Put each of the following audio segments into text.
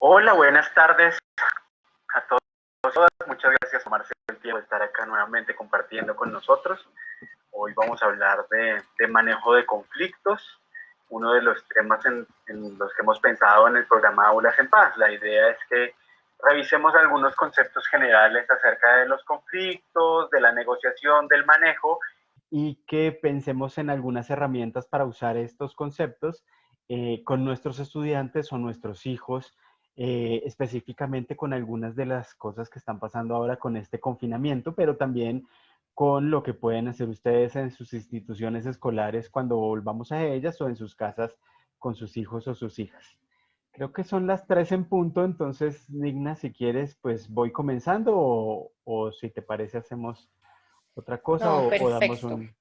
Hola, buenas tardes a todos. Muchas gracias por tomarse el tiempo de estar acá nuevamente compartiendo con nosotros. Hoy vamos a hablar de manejo de conflictos, uno de los temas en los que hemos pensado en el programa Aulas en Paz. La idea es que revisemos algunos conceptos generales acerca de los conflictos, de la negociación, del manejo, y que pensemos en algunas herramientas para usar estos conceptos con nuestros estudiantes o nuestros hijos, específicamente con algunas de las cosas que están pasando ahora con este confinamiento, pero también con lo que pueden hacer ustedes en sus instituciones escolares cuando volvamos a ellas o en sus casas con sus hijos o sus hijas. Creo que son las 3 en punto, entonces, Nigna, si quieres, pues voy comenzando o si te parece hacemos otra cosa No, o damos perfecto. un...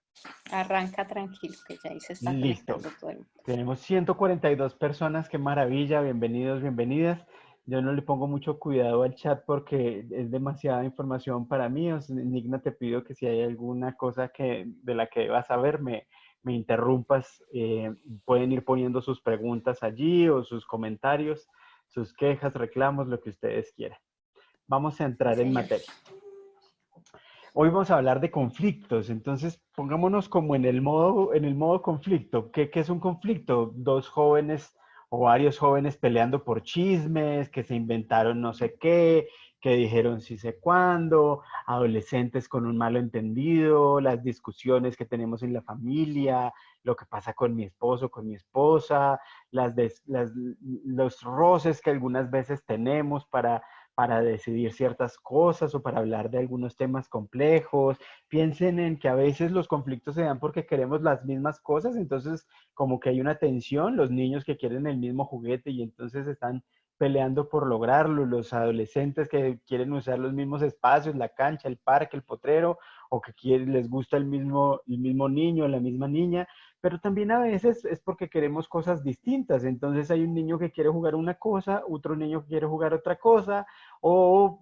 Arranca tranquilo, que ya ahí se está Listo. conectando todo el mundo. Tenemos 142 personas, qué maravilla, bienvenidos, bienvenidas. Yo no le pongo mucho cuidado al chat porque es demasiada información para mí. O sea, Nigna, te pido que si hay alguna cosa de la que vas a ver, me interrumpas. Pueden ir poniendo sus preguntas allí o sus comentarios, sus quejas, reclamos, lo que ustedes quieran. Vamos a Sí, entrar en señor. materia. Hoy vamos a hablar de conflictos, entonces pongámonos como en el modo conflicto. ¿Qué es un conflicto? Dos jóvenes o varios jóvenes peleando por chismes, que se inventaron no sé qué, que dijeron sí sé cuándo, adolescentes con un malo entendido, las discusiones que tenemos en la familia, lo que pasa con mi esposo, con mi esposa, los roces que algunas veces tenemos para decidir ciertas cosas o para hablar de algunos temas complejos. Piensen en que a veces los conflictos se dan porque queremos las mismas cosas, entonces como que hay una tensión, los niños que quieren el mismo juguete y entonces están peleando por lograrlo, los adolescentes que quieren usar los mismos espacios, la cancha, el parque, el potrero, o que les gusta el mismo niño, la misma niña, pero también a veces es porque queremos cosas distintas. Entonces hay un niño que quiere jugar una cosa, otro niño que quiere jugar otra cosa, o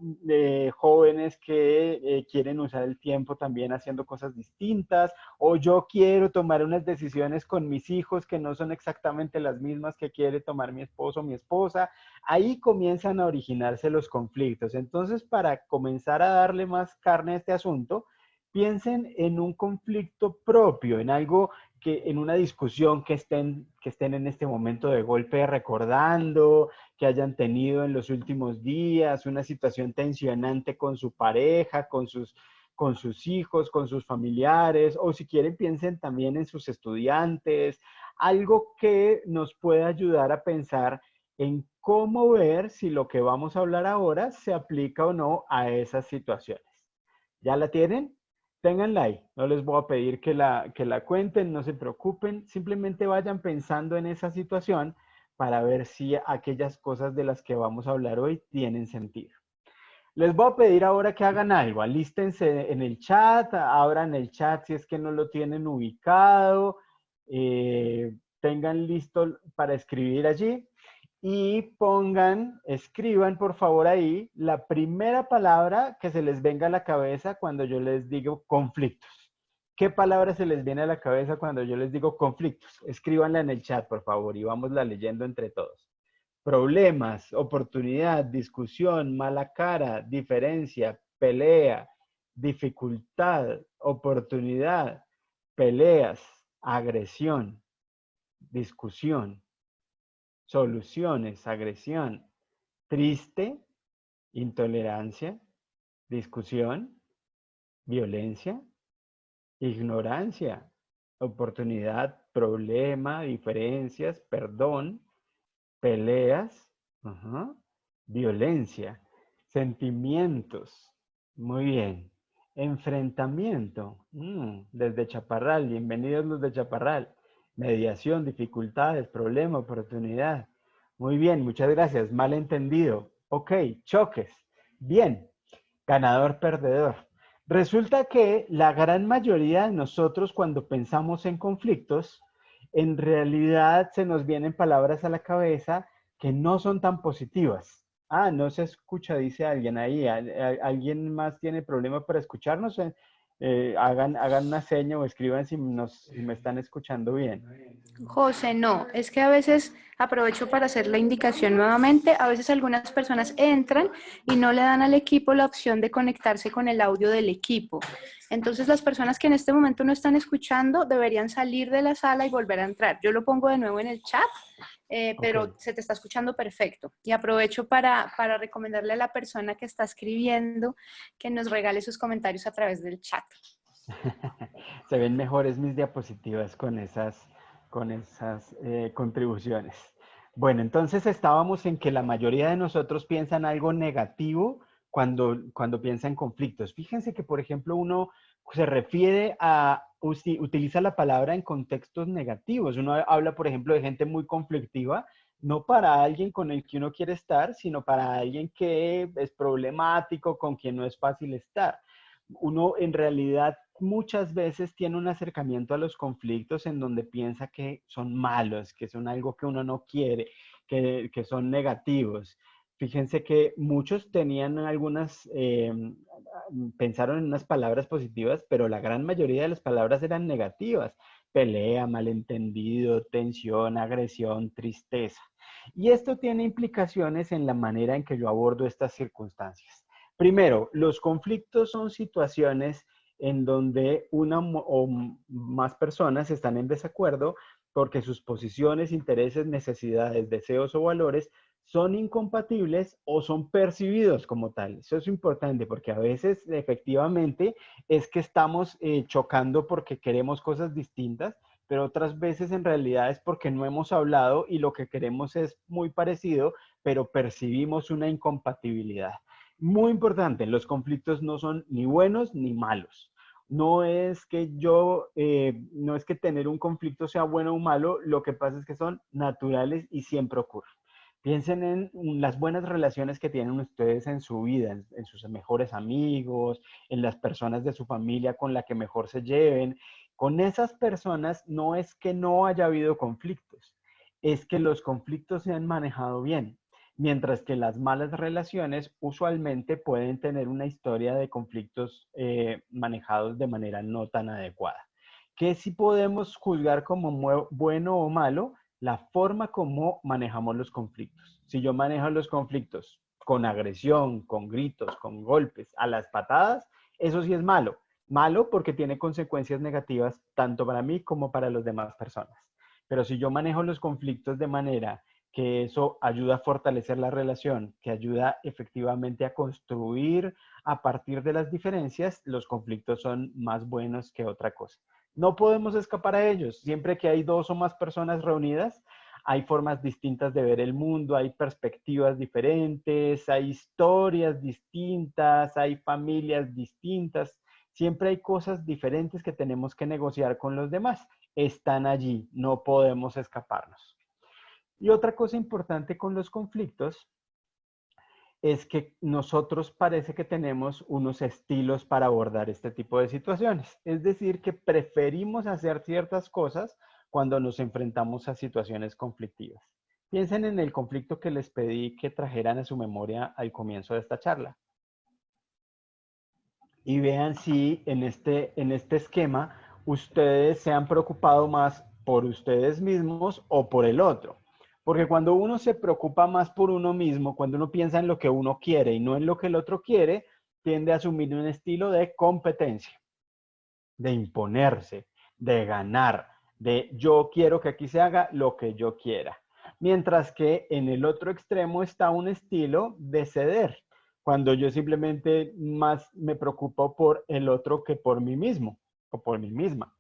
jóvenes que quieren usar el tiempo también haciendo cosas distintas, o yo quiero tomar unas decisiones con mis hijos que no son exactamente las mismas que quiere tomar mi esposo o mi esposa. Ahí comienzan a originarse los conflictos. Entonces, para comenzar a darle más carne a este asunto, piensen en un conflicto propio, en algo en una discusión que estén en este momento de golpe recordando, que hayan tenido en los últimos días, una situación tensionante con su pareja, con sus hijos, con sus familiares, o si quieren piensen también en sus estudiantes, algo que nos pueda ayudar a pensar en cómo ver si lo que vamos a hablar ahora se aplica o no a esas situaciones. ¿Ya la tienen? Ténganla ahí. No les voy a pedir que la cuenten, no se preocupen. Simplemente vayan pensando en esa situación para ver si aquellas cosas de las que vamos a hablar hoy tienen sentido. Les voy a pedir ahora que hagan algo. Alístense en el chat, abran el chat si es que no lo tienen ubicado. Tengan listo para escribir allí y escriban por favor ahí la primera palabra que se les venga a la cabeza cuando yo les digo conflictos. ¿Qué palabra se les viene a la cabeza cuando yo les digo conflictos? Escríbanla en el chat, por favor, y vámosla leyendo entre todos. Problemas, oportunidad, discusión, mala cara, diferencia, pelea, dificultad, oportunidad, peleas, agresión, discusión, soluciones, agresión, triste, intolerancia, discusión, violencia, ignorancia, oportunidad, problema, diferencias, perdón, peleas, violencia, sentimientos, muy bien, enfrentamiento, desde Chaparral, bienvenidos los de Chaparral, mediación, dificultades, problema, oportunidad, muy bien, muchas gracias, malentendido, ok, choques, bien, ganador, perdedor. Resulta que la gran mayoría de nosotros cuando pensamos en conflictos, en realidad se nos vienen palabras a la cabeza que no son tan positivas. Ah, no se escucha, dice alguien ahí. ¿Alguien más tiene problema para escucharnos? Hagan una seña o escriban si me están escuchando bien. José, no, es que a veces Aprovecho para hacer la indicación nuevamente. A veces algunas personas entran y no le dan al equipo la opción de conectarse con el audio del equipo. Entonces las personas que en este momento no están escuchando deberían salir de la sala y volver a entrar. Yo lo pongo de nuevo en el chat, Ok. pero se te está escuchando perfecto. Y aprovecho para recomendarle a la persona que está escribiendo que nos regale sus comentarios a través del chat. Se ven mejores mis diapositivas con esas contribuciones. Bueno, entonces estábamos en que la mayoría de nosotros piensan algo negativo cuando piensa en conflictos. Fíjense que, por ejemplo, uno se refiere utiliza la palabra en contextos negativos. Uno habla, por ejemplo, de gente muy conflictiva, no para alguien con el que uno quiere estar, sino para alguien que es problemático, con quien no es fácil estar. Uno en realidad muchas veces tiene un acercamiento a los conflictos en donde piensa que son malos, que son algo que uno no quiere, que son negativos. Fíjense que muchos tenían pensaron en unas palabras positivas, pero la gran mayoría de las palabras eran negativas. Pelea, malentendido, tensión, agresión, tristeza. Y esto tiene implicaciones en la manera en que yo abordo estas circunstancias. Primero, los conflictos son situaciones en donde una o más personas están en desacuerdo porque sus posiciones, intereses, necesidades, deseos o valores son incompatibles o son percibidos como tal. Eso es importante porque a veces efectivamente es que estamos chocando porque queremos cosas distintas, pero otras veces en realidad es porque no hemos hablado y lo que queremos es muy parecido, pero percibimos una incompatibilidad. Muy importante, los conflictos no son ni buenos ni malos. No es que tener un conflicto sea bueno o malo, lo que pasa es que son naturales y siempre ocurren. Piensen en las buenas relaciones que tienen ustedes en su vida, en sus mejores amigos, en las personas de su familia con la que mejor se lleven. Con esas personas no es que no haya habido conflictos, es que los conflictos se han manejado bien, mientras que las malas relaciones usualmente pueden tener una historia de conflictos manejados de manera no tan adecuada. ¿Qué sí podemos juzgar como bueno o malo? La forma como manejamos los conflictos. Si yo manejo los conflictos con agresión, con gritos, con golpes, a las patadas, eso sí es malo. Malo porque tiene consecuencias negativas tanto para mí como para las demás personas. Pero si yo manejo los conflictos de manera que eso ayuda a fortalecer la relación, que ayuda efectivamente a construir a partir de las diferencias, los conflictos son más buenos que otra cosa. No podemos escapar a ellos. Siempre que hay dos o más personas reunidas, hay formas distintas de ver el mundo, hay perspectivas diferentes, hay historias distintas, hay familias distintas. Siempre hay cosas diferentes que tenemos que negociar con los demás. Están allí, no podemos escaparnos. Y otra cosa importante con los conflictos es que nosotros parece que tenemos unos estilos para abordar este tipo de situaciones. Es decir, que preferimos hacer ciertas cosas cuando nos enfrentamos a situaciones conflictivas. Piensen en el conflicto que les pedí que trajeran a su memoria al comienzo de esta charla. Y vean si en este esquema ustedes se han preocupado más por ustedes mismos o por el otro. Porque cuando uno se preocupa más por uno mismo, cuando uno piensa en lo que uno quiere y no en lo que el otro quiere, tiende a asumir un estilo de competencia, de imponerse, de ganar, de yo quiero que aquí se haga lo que yo quiera. Mientras que en el otro extremo está un estilo de ceder, cuando yo simplemente más me preocupo por el otro que por mí mismo o por mí misma.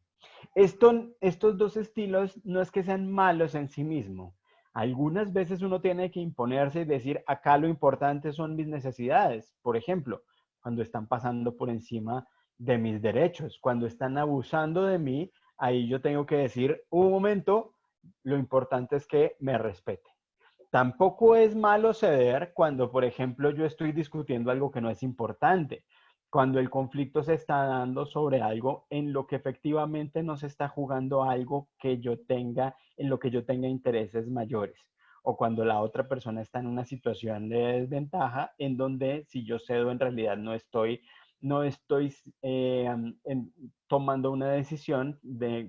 Estos dos estilos no es que sean malos en sí mismo. Algunas veces uno tiene que imponerse y decir, acá lo importante son mis necesidades. Por ejemplo, cuando están pasando por encima de mis derechos, cuando están abusando de mí, ahí yo tengo que decir, un momento, lo importante es que me respete. Tampoco es malo ceder cuando, por ejemplo, yo estoy discutiendo algo que no es importante, cuando el conflicto se está dando sobre algo en lo que efectivamente no se está jugando algo que yo tenga, en lo que yo tenga intereses mayores, o cuando la otra persona está en una situación de desventaja en donde si yo cedo en realidad no estoy tomando una decisión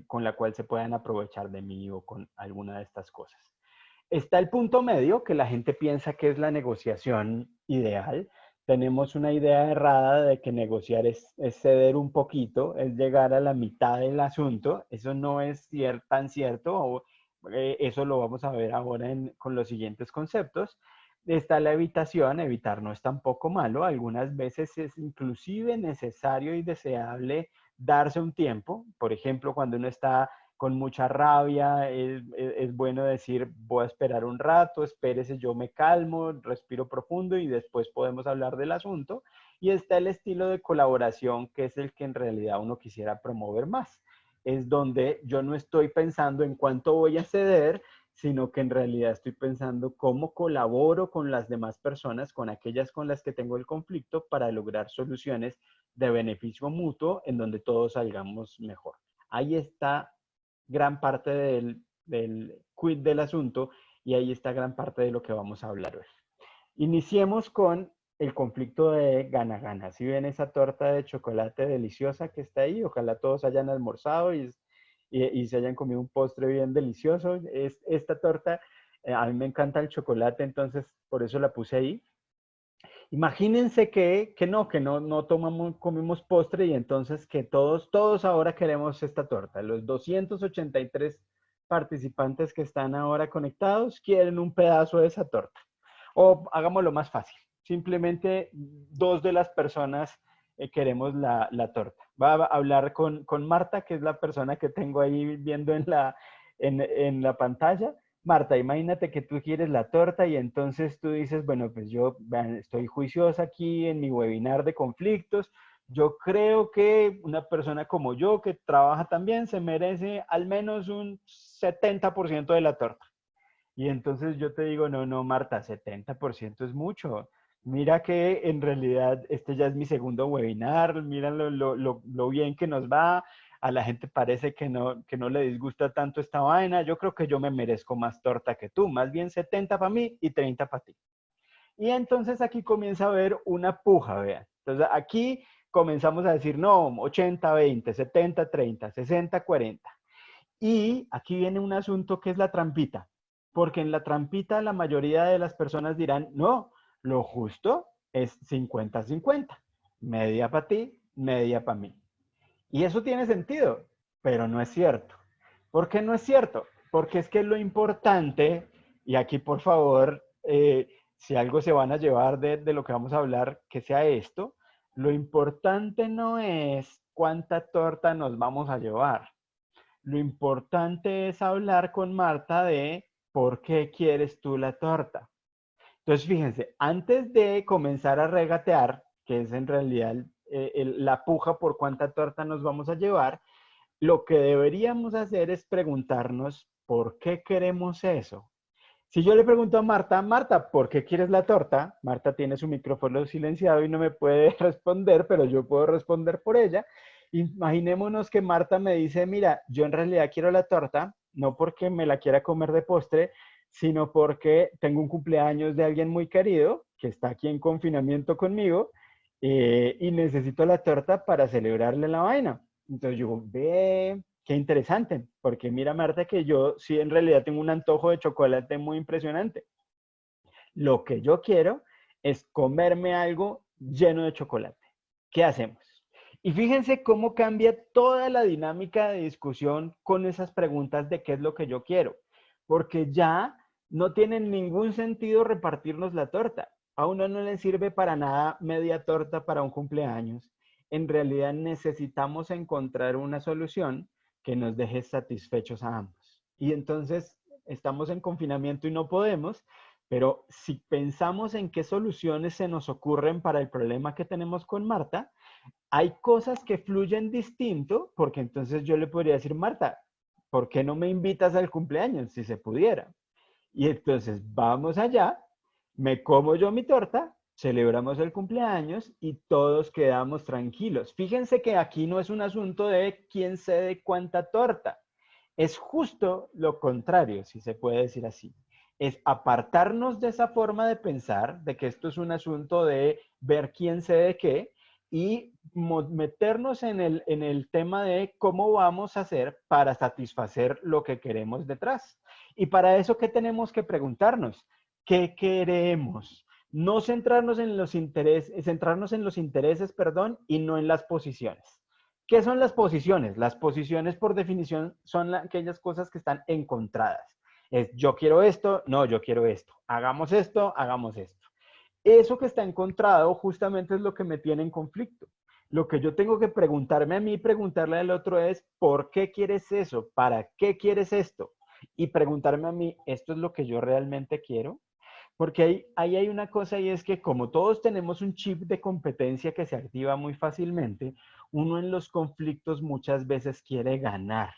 con la cual se puedan aprovechar de mí o con alguna de estas cosas. Está el punto medio, que la gente piensa que es la negociación ideal. Tenemos una idea errada de que negociar es ceder un poquito, es llegar a la mitad del asunto. Eso no es tan cierto, eso lo vamos a ver ahora con los siguientes conceptos. Está la evitación, evitar no es tampoco malo, algunas veces es inclusive necesario y deseable darse un tiempo, por ejemplo, cuando uno está con mucha rabia, es bueno decir, voy a esperar un rato, espérese, yo me calmo, respiro profundo y después podemos hablar del asunto. Y está el estilo de colaboración, que es el que en realidad uno quisiera promover más. Es donde yo no estoy pensando en cuánto voy a ceder, sino que en realidad estoy pensando cómo colaboro con las demás personas, con aquellas con las que tengo el conflicto, para lograr soluciones de beneficio mutuo en donde todos salgamos mejor. Ahí está gran parte del quid del asunto y ahí está gran parte de lo que vamos a hablar hoy. Iniciemos con el conflicto de gana-gana. Si ven esa torta de chocolate deliciosa que está ahí, ojalá todos hayan almorzado y se hayan comido un postre bien delicioso. Esta torta, a mí me encanta el chocolate, entonces por eso la puse ahí. Imagínense que no tomamos, comimos postre y entonces que todos ahora queremos esta torta. Los 283 participantes que están ahora conectados quieren un pedazo de esa torta. O hagámoslo más fácil. Simplemente dos de las personas queremos la torta. Va a hablar con Marta, que es la persona que tengo ahí viendo en la pantalla. Marta, imagínate que tú quieres la torta y entonces tú dices, bueno, pues yo estoy juiciosa aquí en mi webinar de conflictos. Yo creo que una persona como yo, que trabaja también, se merece al menos un 70% de la torta. Y entonces yo te digo, no, Marta, 70% es mucho. Mira que en realidad este ya es mi segundo webinar, mira lo bien que nos va, a la gente parece que no le disgusta tanto esta vaina, yo creo que yo me merezco más torta que tú, más bien 70 para mí y 30 para ti. Y entonces aquí comienza a haber una puja, vean. Entonces aquí comenzamos a decir, no, 80-20, 70-30, 60-40. Y aquí viene un asunto que es la trampita, porque en la trampita la mayoría de las personas dirán, no, lo justo es 50-50, media para ti, media para mí. Y eso tiene sentido, pero no es cierto. ¿Por qué no es cierto? Porque es que lo importante, y aquí por favor, si algo se van a llevar de lo que vamos a hablar, que sea esto, lo importante no es cuánta torta nos vamos a llevar. Lo importante es hablar con Marta de por qué quieres tú la torta. Entonces, fíjense, antes de comenzar a regatear, que es en realidad la puja por cuánta torta nos vamos a llevar, lo que deberíamos hacer es preguntarnos por qué queremos eso. Si yo le pregunto a Marta, Marta, ¿por qué quieres la torta? Marta tiene su micrófono silenciado y no me puede responder, pero yo puedo responder por ella. Imaginémonos que Marta me dice, mira, yo en realidad quiero la torta, no porque me la quiera comer de postre, sino porque tengo un cumpleaños de alguien muy querido que está aquí en confinamiento conmigo y necesito la torta para celebrarle la vaina. Entonces yo, ve, qué interesante, porque mira, Marta, que yo sí en realidad tengo un antojo de chocolate muy impresionante. Lo que yo quiero es comerme algo lleno de chocolate. ¿Qué hacemos? Y fíjense cómo cambia toda la dinámica de discusión con esas preguntas de qué es lo que yo quiero, porque ya no tiene ningún sentido repartirnos la torta. A uno no le sirve para nada media torta para un cumpleaños. En realidad necesitamos encontrar una solución que nos deje satisfechos a ambos. Y entonces estamos en confinamiento y no podemos, pero si pensamos en qué soluciones se nos ocurren para el problema que tenemos con Marta, hay cosas que fluyen distinto, porque entonces yo le podría decir, Marta, ¿por qué no me invitas al cumpleaños si se pudiera? Y entonces vamos allá, me como yo mi torta, celebramos el cumpleaños y todos quedamos tranquilos. Fíjense que aquí no es un asunto de quién cede cuánta torta. Es justo lo contrario, si se puede decir así. Es apartarnos de esa forma de pensar, de que esto es un asunto de ver quién cede qué, y meternos en el tema de cómo vamos a hacer para satisfacer lo que queremos detrás. Y para eso, ¿qué tenemos que preguntarnos? ¿Qué queremos? No centrarnos en los intereses, centrarnos en los intereses, perdón, y no en las posiciones. ¿Qué son las posiciones? Las posiciones, por definición, son aquellas cosas que están encontradas. Es yo quiero esto, no, yo quiero esto. Hagamos esto, hagamos esto. Eso que está encontrado justamente es lo que me tiene en conflicto. Lo que yo tengo que preguntarme a mí y preguntarle al otro es, ¿por qué quieres eso? ¿Para qué quieres esto? Y preguntarme a mí, ¿esto es lo que yo realmente quiero? Porque ahí hay una cosa y es que como todos tenemos un chip de competencia que se activa muy fácilmente, uno en los conflictos muchas veces quiere ganar.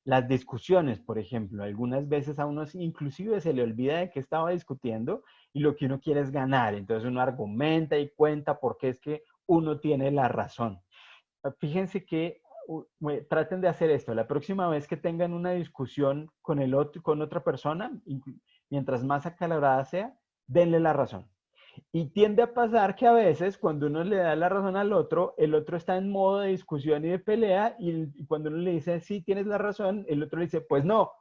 Las discusiones, por ejemplo, algunas veces a uno inclusive se le olvida de qué estaba discutiendo y lo que uno quiere es ganar. Entonces uno argumenta y cuenta por qué es que uno tiene la razón. Fíjense que traten de hacer esto. La próxima vez que tengan una discusión con el otro, con otra persona, mientras más acalorada sea, denle la razón. Y tiende a pasar que a veces cuando uno le da la razón al otro, el otro está en modo de discusión y de pelea y cuando uno le dice, sí, tienes la razón, el otro le dice, pues no,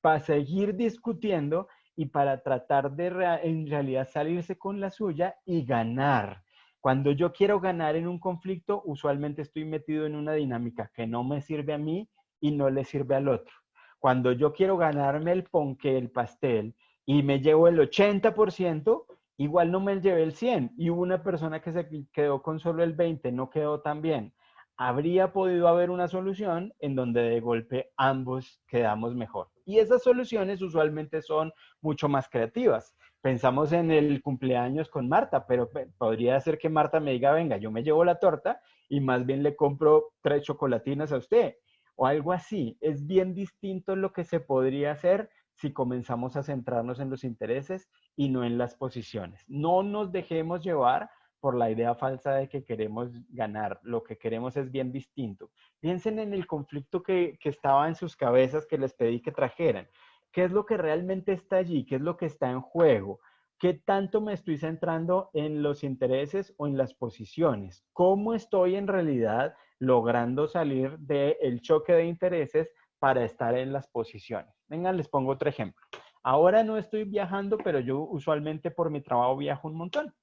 para seguir discutiendo y para tratar de en realidad salirse con la suya y ganar. Cuando yo quiero ganar en un conflicto, usualmente estoy metido en una dinámica que no me sirve a mí y no le sirve al otro. Cuando yo quiero ganarme el ponqué, el pastel, y me llevo el 80%, igual no me llevé el 100%. Y hubo una persona que se quedó con solo el 20%, no quedó tan bien. Habría podido haber una solución en donde de golpe ambos quedamos mejor. Y esas soluciones usualmente son mucho más creativas. Pensamos en el cumpleaños con Marta, pero podría ser que Marta me diga, venga, yo me llevo la torta y más bien le compro 3 chocolatinas a usted o algo así. Es bien distinto lo que se podría hacer si comenzamos a centrarnos en los intereses y no en las posiciones. No nos dejemos llevar por la idea falsa de que queremos ganar. Lo que queremos es bien distinto. Piensen en el conflicto que estaba en sus cabezas que les pedí que trajeran. ¿Qué es lo que realmente está allí? ¿Qué es lo que está en juego? ¿Qué tanto me estoy centrando en los intereses o en las posiciones? ¿Cómo estoy en realidad logrando salir del choque de intereses para estar en las posiciones? Vengan, les pongo otro ejemplo. Ahora no estoy viajando, pero yo usualmente por mi trabajo viajo un montón.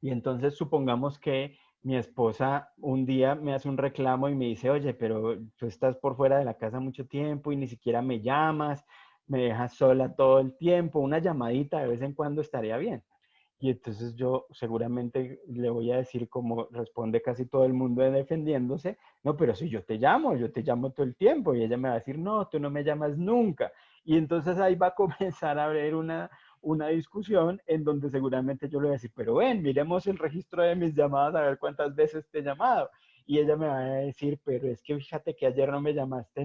Y entonces supongamos que mi esposa un día me hace un reclamo y me dice, oye, pero tú estás por fuera de la casa mucho tiempo y ni siquiera me llamas, me dejas sola todo el tiempo, una llamadita de vez en cuando estaría bien. Y entonces yo seguramente le voy a decir, como responde casi todo el mundo defendiéndose, no, pero si yo te llamo todo el tiempo. Y ella me va a decir, no, tú no me llamas nunca. Y entonces ahí va a comenzar a haber una discusión en donde seguramente yo le voy a decir, pero ven, miremos el registro de mis llamadas a ver cuántas veces te he llamado. Y ella me va a decir, pero es que fíjate que ayer no me llamaste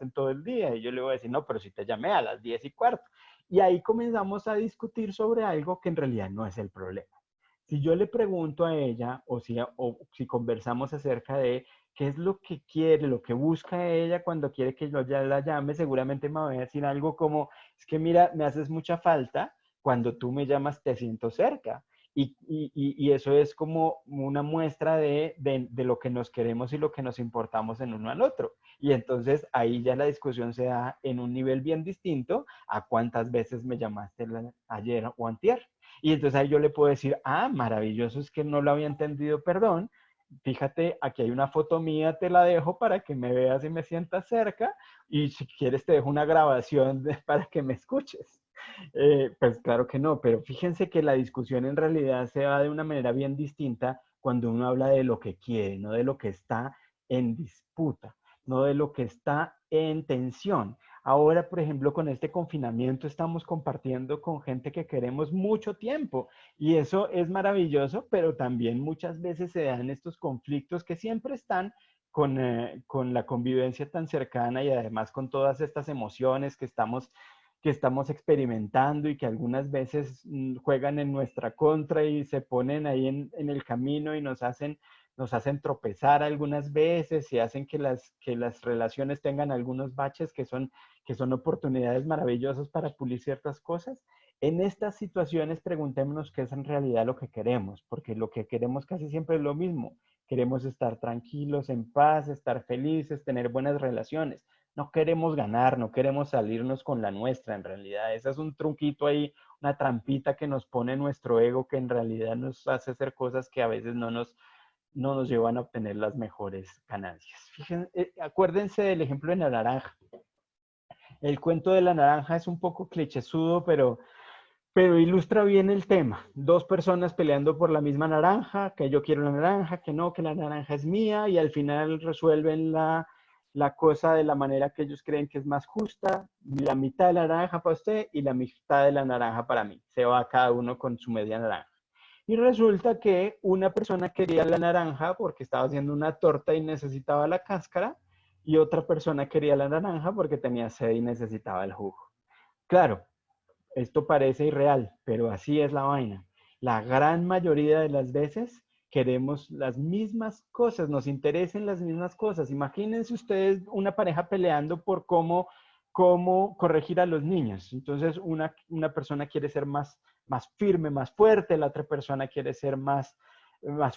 en todo el día. Y yo le voy a decir, no, pero si te llamé a las 10:15. Y ahí comenzamos a discutir sobre algo que en realidad no es el problema. Si yo le pregunto a ella o si conversamos acerca de qué es lo que quiere, lo que busca ella cuando quiere que yo ya la llame, seguramente me va a decir algo como, es que mira, me haces mucha falta, cuando tú me llamas te siento cerca. Y eso es como una muestra de lo que nos queremos y lo que nos importamos en uno al otro. Y entonces ahí ya la discusión se da en un nivel bien distinto a cuántas veces me llamaste ayer o antier. Y entonces ahí yo le puedo decir, ah, maravilloso, es que no lo había entendido, perdón. Fíjate, aquí hay una foto mía, te la dejo para que me veas y me sientas cerca. Y si quieres te dejo una grabación para que me escuches. Pues claro que no, pero fíjense que la discusión en realidad se va de una manera bien distinta cuando uno habla de lo que quiere, no de lo que está en disputa, no de lo que está en tensión. Ahora, por ejemplo, con este confinamiento estamos compartiendo con gente que queremos mucho tiempo y eso es maravilloso, pero también muchas veces se dan estos conflictos que siempre están con la convivencia tan cercana y además con todas estas emociones que estamos experimentando y que algunas veces juegan en nuestra contra y se ponen ahí en el camino y nos hacen tropezar algunas veces y hacen que las relaciones tengan algunos baches que son oportunidades maravillosas para pulir ciertas cosas. En estas situaciones preguntémonos qué es en realidad lo que queremos, porque lo que queremos casi siempre es lo mismo. Queremos estar tranquilos, en paz, estar felices, tener buenas relaciones. no queremos ganar, no queremos salirnos con la nuestra en realidad. Ese es un truquito ahí, una trampita que nos pone nuestro ego, que en realidad nos hace hacer cosas que a veces no nos llevan a obtener las mejores ganancias. Fíjense, acuérdense del ejemplo de la naranja. El cuento de la naranja es un poco clichésudo, pero ilustra bien el tema. Dos personas peleando por la misma naranja, que yo quiero la naranja, que no, que la naranja es mía, y al final resuelven la cosa de la manera que ellos creen que es más justa. La mitad de la naranja para usted y la mitad de la naranja para mí. Se va cada uno con su media naranja. Y resulta que una persona quería la naranja porque estaba haciendo una torta y necesitaba la cáscara, y otra persona quería la naranja porque tenía sed y necesitaba el jugo. Claro, esto parece irreal, pero así es la vaina. La gran mayoría de las veces queremos las mismas cosas, nos interesan las mismas cosas. Imagínense ustedes una pareja peleando por cómo corregir a los niños. Entonces, una persona quiere ser más firme, más fuerte, la otra persona quiere ser más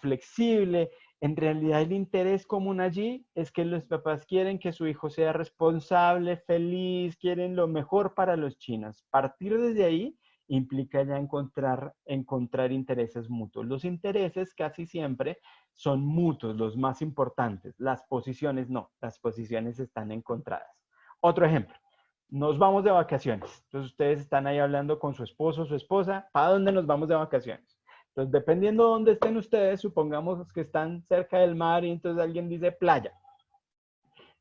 flexible. En realidad, el interés común allí es que los papás quieren que su hijo sea responsable, feliz, quieren lo mejor para los chinos. Partir desde ahí implica ya encontrar intereses mutuos. Los intereses casi siempre son mutuos, los más importantes. Las posiciones no, las posiciones están encontradas. Otro ejemplo, nos vamos de vacaciones. Entonces ustedes están ahí hablando con su esposo o su esposa, ¿para dónde nos vamos de vacaciones? Entonces, dependiendo de dónde estén ustedes, supongamos que están cerca del mar y entonces alguien dice playa.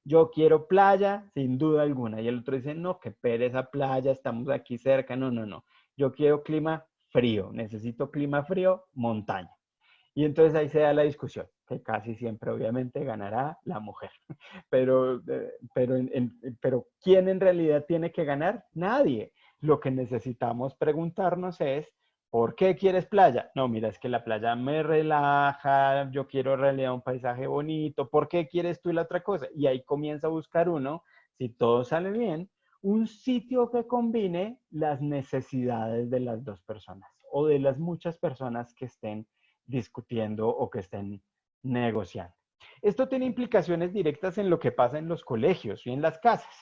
Yo quiero playa, sin duda alguna. Y el otro dice, no, qué pereza playa, estamos aquí cerca. No, no, no. Yo quiero clima frío, necesito clima frío, montaña. Y entonces ahí se da la discusión, que casi siempre obviamente ganará la mujer. Pero ¿quién en realidad tiene que ganar? Nadie. Lo que necesitamos preguntarnos es, ¿por qué quieres playa? No, mira, es que la playa me relaja, yo quiero en realidad un paisaje bonito. ¿Por qué quieres tú la otra cosa? Y ahí comienza a buscar uno, si todo sale bien, un sitio que combine las necesidades de las dos personas o de las muchas personas que estén discutiendo o que estén negociando. Esto tiene implicaciones directas en lo que pasa en los colegios y en las casas.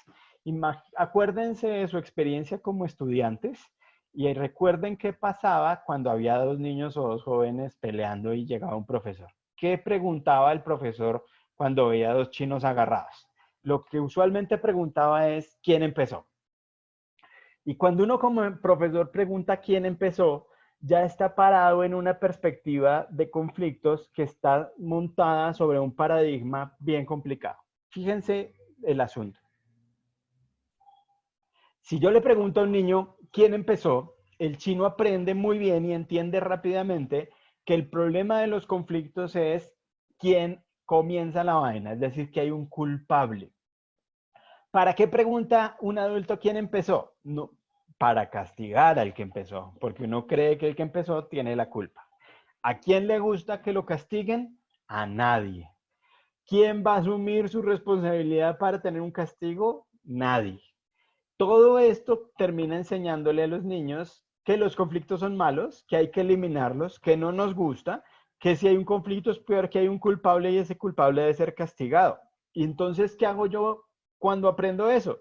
Acuérdense de su experiencia como estudiantes y recuerden qué pasaba cuando había dos niños o dos jóvenes peleando y llegaba un profesor. ¿Qué preguntaba el profesor cuando veía dos chinos agarrados? Lo que usualmente preguntaba es, ¿quién empezó? Y cuando uno como profesor pregunta quién empezó, ya está parado en una perspectiva de conflictos que está montada sobre un paradigma bien complicado. Fíjense el asunto. Si yo le pregunto a un niño quién empezó, el chino aprende muy bien y entiende rápidamente que el problema de los conflictos es quién comienza la vaina, es decir, que hay un culpable. ¿Para qué pregunta un adulto quién empezó? No, para castigar al que empezó, porque uno cree que el que empezó tiene la culpa. ¿A quién le gusta que lo castiguen? A nadie. ¿Quién va a asumir su responsabilidad para tener un castigo? Nadie. Todo esto termina enseñándole a los niños que los conflictos son malos, que hay que eliminarlos, que no nos gusta, que si hay un conflicto es peor que hay un culpable y ese culpable debe ser castigado. Y entonces, ¿qué hago yo cuando aprendo eso?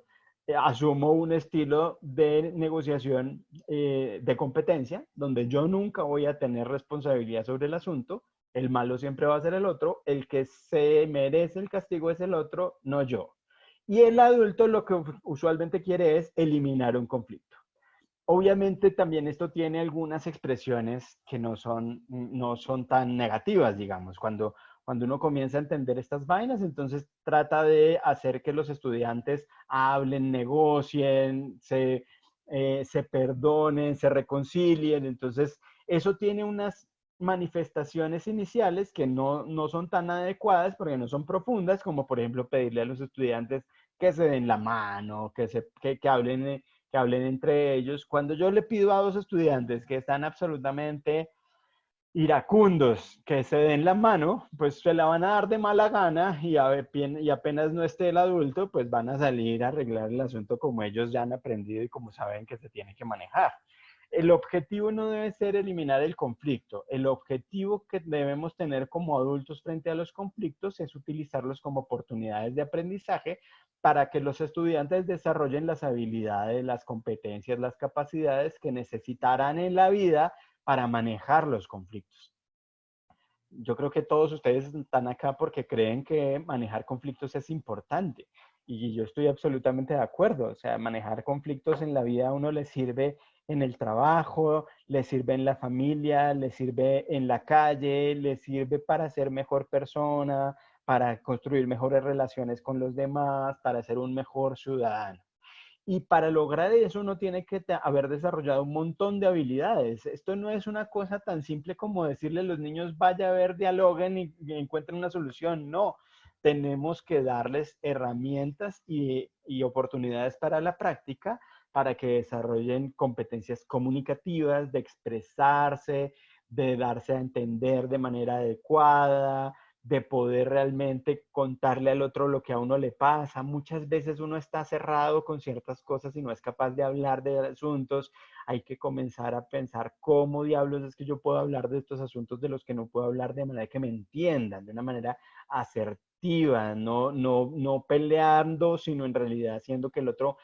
Asumo un estilo de negociación de competencia, donde yo nunca voy a tener responsabilidad sobre el asunto, el malo siempre va a ser el otro, el que se merece el castigo es el otro, no yo. Y el adulto lo que usualmente quiere es eliminar un conflicto. Obviamente también esto tiene algunas expresiones que no son tan negativas, digamos. Cuando uno comienza a entender estas vainas, entonces trata de hacer que los estudiantes hablen, negocien, se perdonen, se reconcilien. Entonces, eso tiene unas manifestaciones iniciales que no son tan adecuadas porque no son profundas, como por ejemplo pedirle a los estudiantes que se den la mano, que hablen entre ellos. Cuando yo le pido a dos estudiantes que están absolutamente iracundos que se den la mano, pues se la van a dar de mala gana y apenas no esté el adulto, pues van a salir a arreglar el asunto como ellos ya han aprendido y como saben que se tiene que manejar. El objetivo no debe ser eliminar el conflicto. El objetivo que debemos tener como adultos frente a los conflictos es utilizarlos como oportunidades de aprendizaje para que los estudiantes desarrollen las habilidades, las competencias, las capacidades que necesitarán en la vida para manejar los conflictos. Yo creo que todos ustedes están acá porque creen que manejar conflictos es importante. Y yo estoy absolutamente de acuerdo. O sea, manejar conflictos en la vida a uno le sirve en el trabajo, le sirve en la familia, le sirve en la calle, le sirve para ser mejor persona, para construir mejores relaciones con los demás, para ser un mejor ciudadano. Y para lograr eso uno tiene que haber desarrollado un montón de habilidades. Esto no es una cosa tan simple como decirle a los niños, vaya a ver, dialoguen y encuentren una solución. No, tenemos que darles herramientas y oportunidades para la práctica para que desarrollen competencias comunicativas, de expresarse, de darse a entender de manera adecuada, de poder realmente contarle al otro lo que a uno le pasa. Muchas veces uno está cerrado con ciertas cosas y no es capaz de hablar de asuntos. Hay que comenzar a pensar cómo diablos es que yo puedo hablar de estos asuntos de los que no puedo hablar de manera que me entiendan, de una manera asertiva, no peleando, sino en realidad haciendo que el otro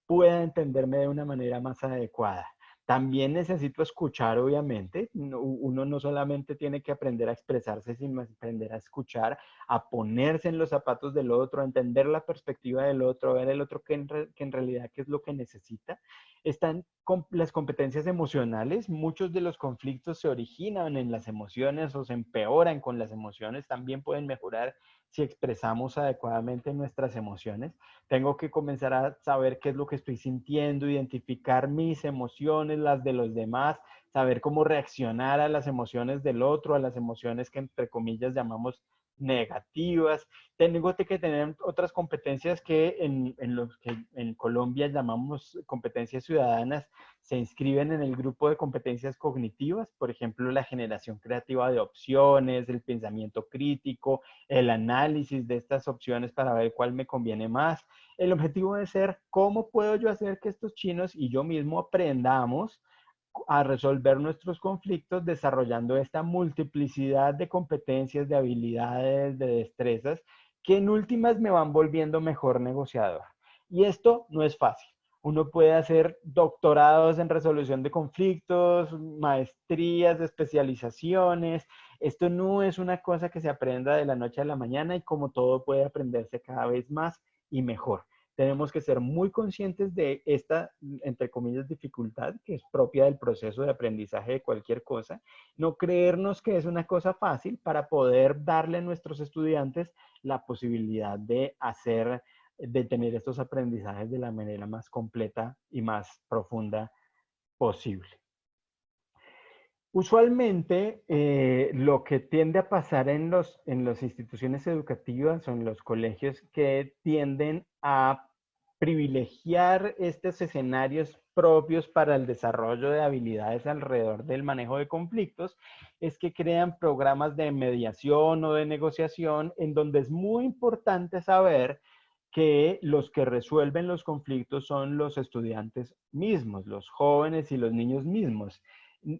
pueda entenderme de una manera más adecuada. También necesito escuchar, obviamente. Uno no solamente tiene que aprender a expresarse, sino aprender a escuchar, a ponerse en los zapatos del otro, a entender la perspectiva del otro, a ver el otro que en realidad qué es lo que necesita. Están las competencias emocionales. Muchos de los conflictos se originan en las emociones o se empeoran con las emociones. También pueden mejorar si expresamos adecuadamente nuestras emociones. Tengo que comenzar a saber qué es lo que estoy sintiendo, identificar mis emociones, las de los demás, saber cómo reaccionar a las emociones del otro, a las emociones que entre comillas llamamos negativas. Tengo que tener otras competencias que en los que en Colombia llamamos competencias ciudadanas, se inscriben en el grupo de competencias cognitivas, por ejemplo, la generación creativa de opciones, el pensamiento crítico, el análisis de estas opciones para ver cuál me conviene más. El objetivo debe ser cómo puedo yo hacer que estos chinos y yo mismo aprendamos a resolver nuestros conflictos desarrollando esta multiplicidad de competencias, de habilidades, de destrezas, que en últimas me van volviendo mejor negociador. Y esto no es fácil. Uno puede hacer doctorados en resolución de conflictos, maestrías, especializaciones. Esto no es una cosa que se aprenda de la noche a la mañana y como todo puede aprenderse cada vez más y mejor. Tenemos que ser muy conscientes de esta, entre comillas, dificultad que es propia del proceso de aprendizaje de cualquier cosa. No creernos que es una cosa fácil para poder darle a nuestros estudiantes la posibilidad de de tener estos aprendizajes de la manera más completa y más profunda posible. Usualmente, lo que tiende a pasar en las instituciones educativas o en los colegios que tienden a privilegiar estos escenarios propios para el desarrollo de habilidades alrededor del manejo de conflictos es que crean programas de mediación o de negociación en donde es muy importante saber que los que resuelven los conflictos son los estudiantes mismos, los jóvenes y los niños mismos.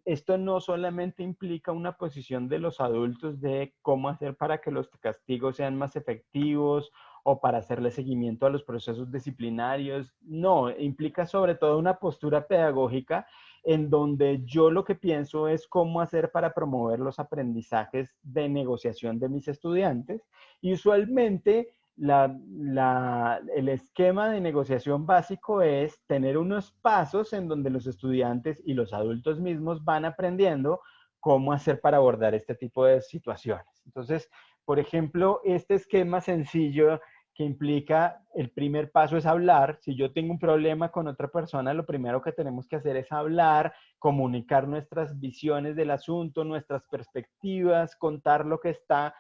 Esto no solamente implica una posición de los adultos de cómo hacer para que los castigos sean más efectivos o para hacerle seguimiento a los procesos disciplinarios. No, implica sobre todo una postura pedagógica en donde yo lo que pienso es cómo hacer para promover los aprendizajes de negociación de mis estudiantes. Y usualmente el esquema de negociación básico es tener unos pasos en donde los estudiantes y los adultos mismos van aprendiendo cómo hacer para abordar este tipo de situaciones. Entonces, por ejemplo, este esquema sencillo que implica el primer paso es hablar. Si yo tengo un problema con otra persona, lo primero que tenemos que hacer es hablar, comunicar nuestras visiones del asunto, nuestras perspectivas, contar lo que está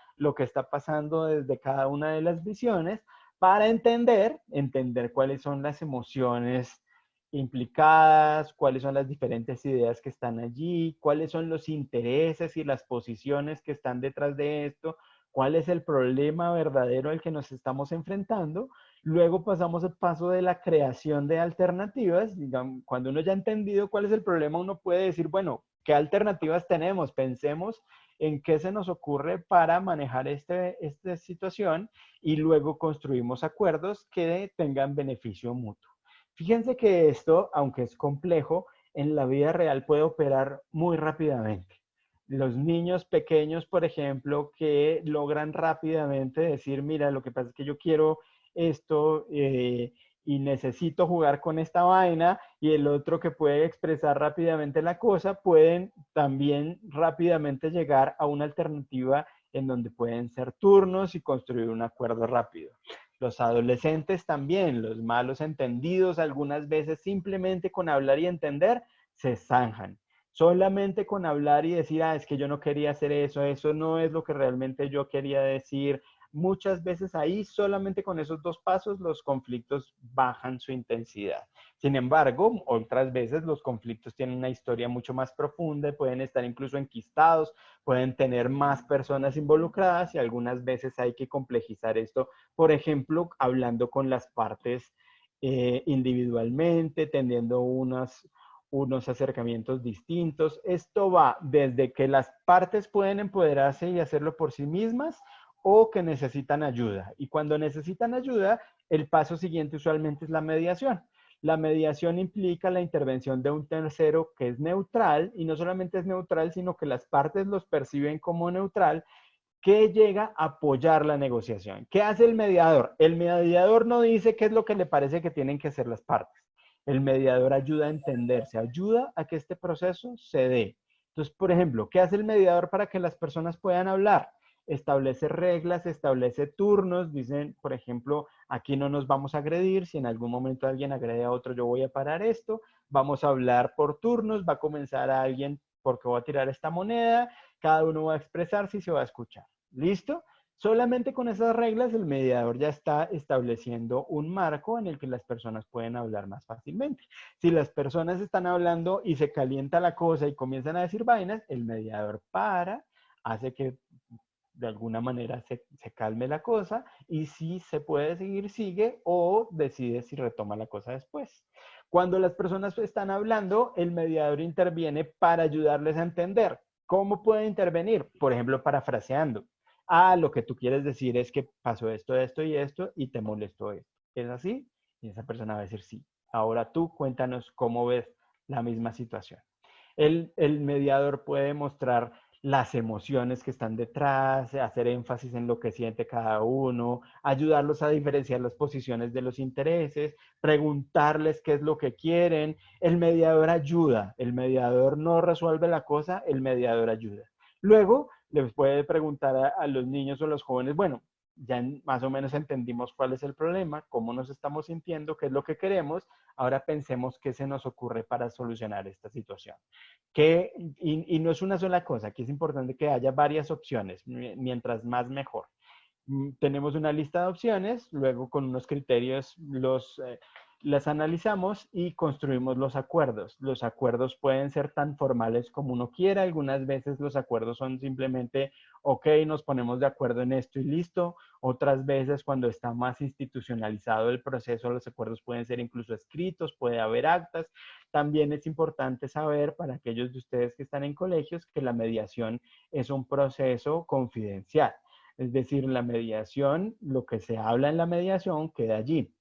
pasando desde cada una de las visiones para entender cuáles son las emociones implicadas, cuáles son las diferentes ideas que están allí, cuáles son los intereses y las posiciones que están detrás de esto, cuál es el problema verdadero al que nos estamos enfrentando. Luego pasamos al paso de la creación de alternativas. Digamos, cuando uno ya ha entendido cuál es el problema, uno puede decir, bueno, ¿qué alternativas tenemos? Pensemos en qué se nos ocurre para manejar esta situación y luego construimos acuerdos que tengan beneficio mutuo. Fíjense que esto, aunque es complejo, en la vida real puede operar muy rápidamente. Los niños pequeños, por ejemplo, que logran rápidamente decir, mira, lo que pasa es que yo quiero esto y necesito jugar con esta vaina, y el otro que puede expresar rápidamente la cosa, pueden también rápidamente llegar a una alternativa en donde pueden ser turnos y construir un acuerdo rápido. Los adolescentes también, los malos entendidos, algunas veces simplemente con hablar y entender, se zanjan. Solamente con hablar y decir, es que yo no quería hacer eso, eso no es lo que realmente yo quería decir. Muchas veces ahí, solamente con esos dos pasos, los conflictos bajan su intensidad. Sin embargo, otras veces los conflictos tienen una historia mucho más profunda, pueden estar incluso enquistados, pueden tener más personas involucradas y algunas veces hay que complejizar esto, por ejemplo, hablando con las partes individualmente, teniendo unos acercamientos distintos. Esto va desde que las partes pueden empoderarse y hacerlo por sí mismas o que necesitan ayuda. Y cuando necesitan ayuda, el paso siguiente usualmente es la mediación. La mediación implica la intervención de un tercero que es neutral, y no solamente es neutral, sino que las partes los perciben como neutral, que llega a apoyar la negociación. ¿Qué hace el mediador? El mediador no dice qué es lo que le parece que tienen que hacer las partes. El mediador ayuda a entenderse, ayuda a que este proceso se dé. Entonces, por ejemplo, ¿qué hace el mediador para que las personas puedan hablar? Establece reglas, establece turnos, dicen, por ejemplo, aquí no nos vamos a agredir, si en algún momento alguien agrede a otro, yo voy a parar esto, vamos a hablar por turnos, va a comenzar a alguien porque voy a tirar esta moneda, cada uno va a expresarse y se va a escuchar. ¿Listo? Solamente con esas reglas el mediador ya está estableciendo un marco en el que las personas pueden hablar más fácilmente. Si las personas están hablando y se calienta la cosa y comienzan a decir vainas, el mediador para, hace que de alguna manera se calme la cosa, y si se puede seguir, sigue, o decide si retoma la cosa después. Cuando las personas están hablando, el mediador interviene para ayudarles a entender. ¿Cómo puede intervenir? Por ejemplo, parafraseando. Lo que tú quieres decir es que pasó esto, esto y esto, y te molestó esto. ¿Es así? Y esa persona va a decir sí. Ahora tú cuéntanos cómo ves la misma situación. El mediador puede mostrar las emociones que están detrás, hacer énfasis en lo que siente cada uno, ayudarlos a diferenciar las posiciones de los intereses, preguntarles qué es lo que quieren. El mediador ayuda, el mediador no resuelve la cosa, el mediador ayuda. Luego les puede preguntar a los niños o los jóvenes, bueno, ya más o menos entendimos cuál es el problema, cómo nos estamos sintiendo, qué es lo que queremos, ahora pensemos qué se nos ocurre para solucionar esta situación. Y no es una sola cosa, aquí es importante que haya varias opciones, mientras más mejor. Tenemos una lista de opciones, luego con unos criterios las analizamos y construimos los acuerdos. Los acuerdos pueden ser tan formales como uno quiera, algunas veces los acuerdos son simplemente, ok, nos ponemos de acuerdo en esto y listo. Otras veces, cuando está más institucionalizado el proceso, los acuerdos pueden ser incluso escritos, puede haber actas. También es importante saber, para aquellos de ustedes que están en colegios, que la mediación es un proceso confidencial. Es decir, la mediación, lo que se habla en la mediación queda allí.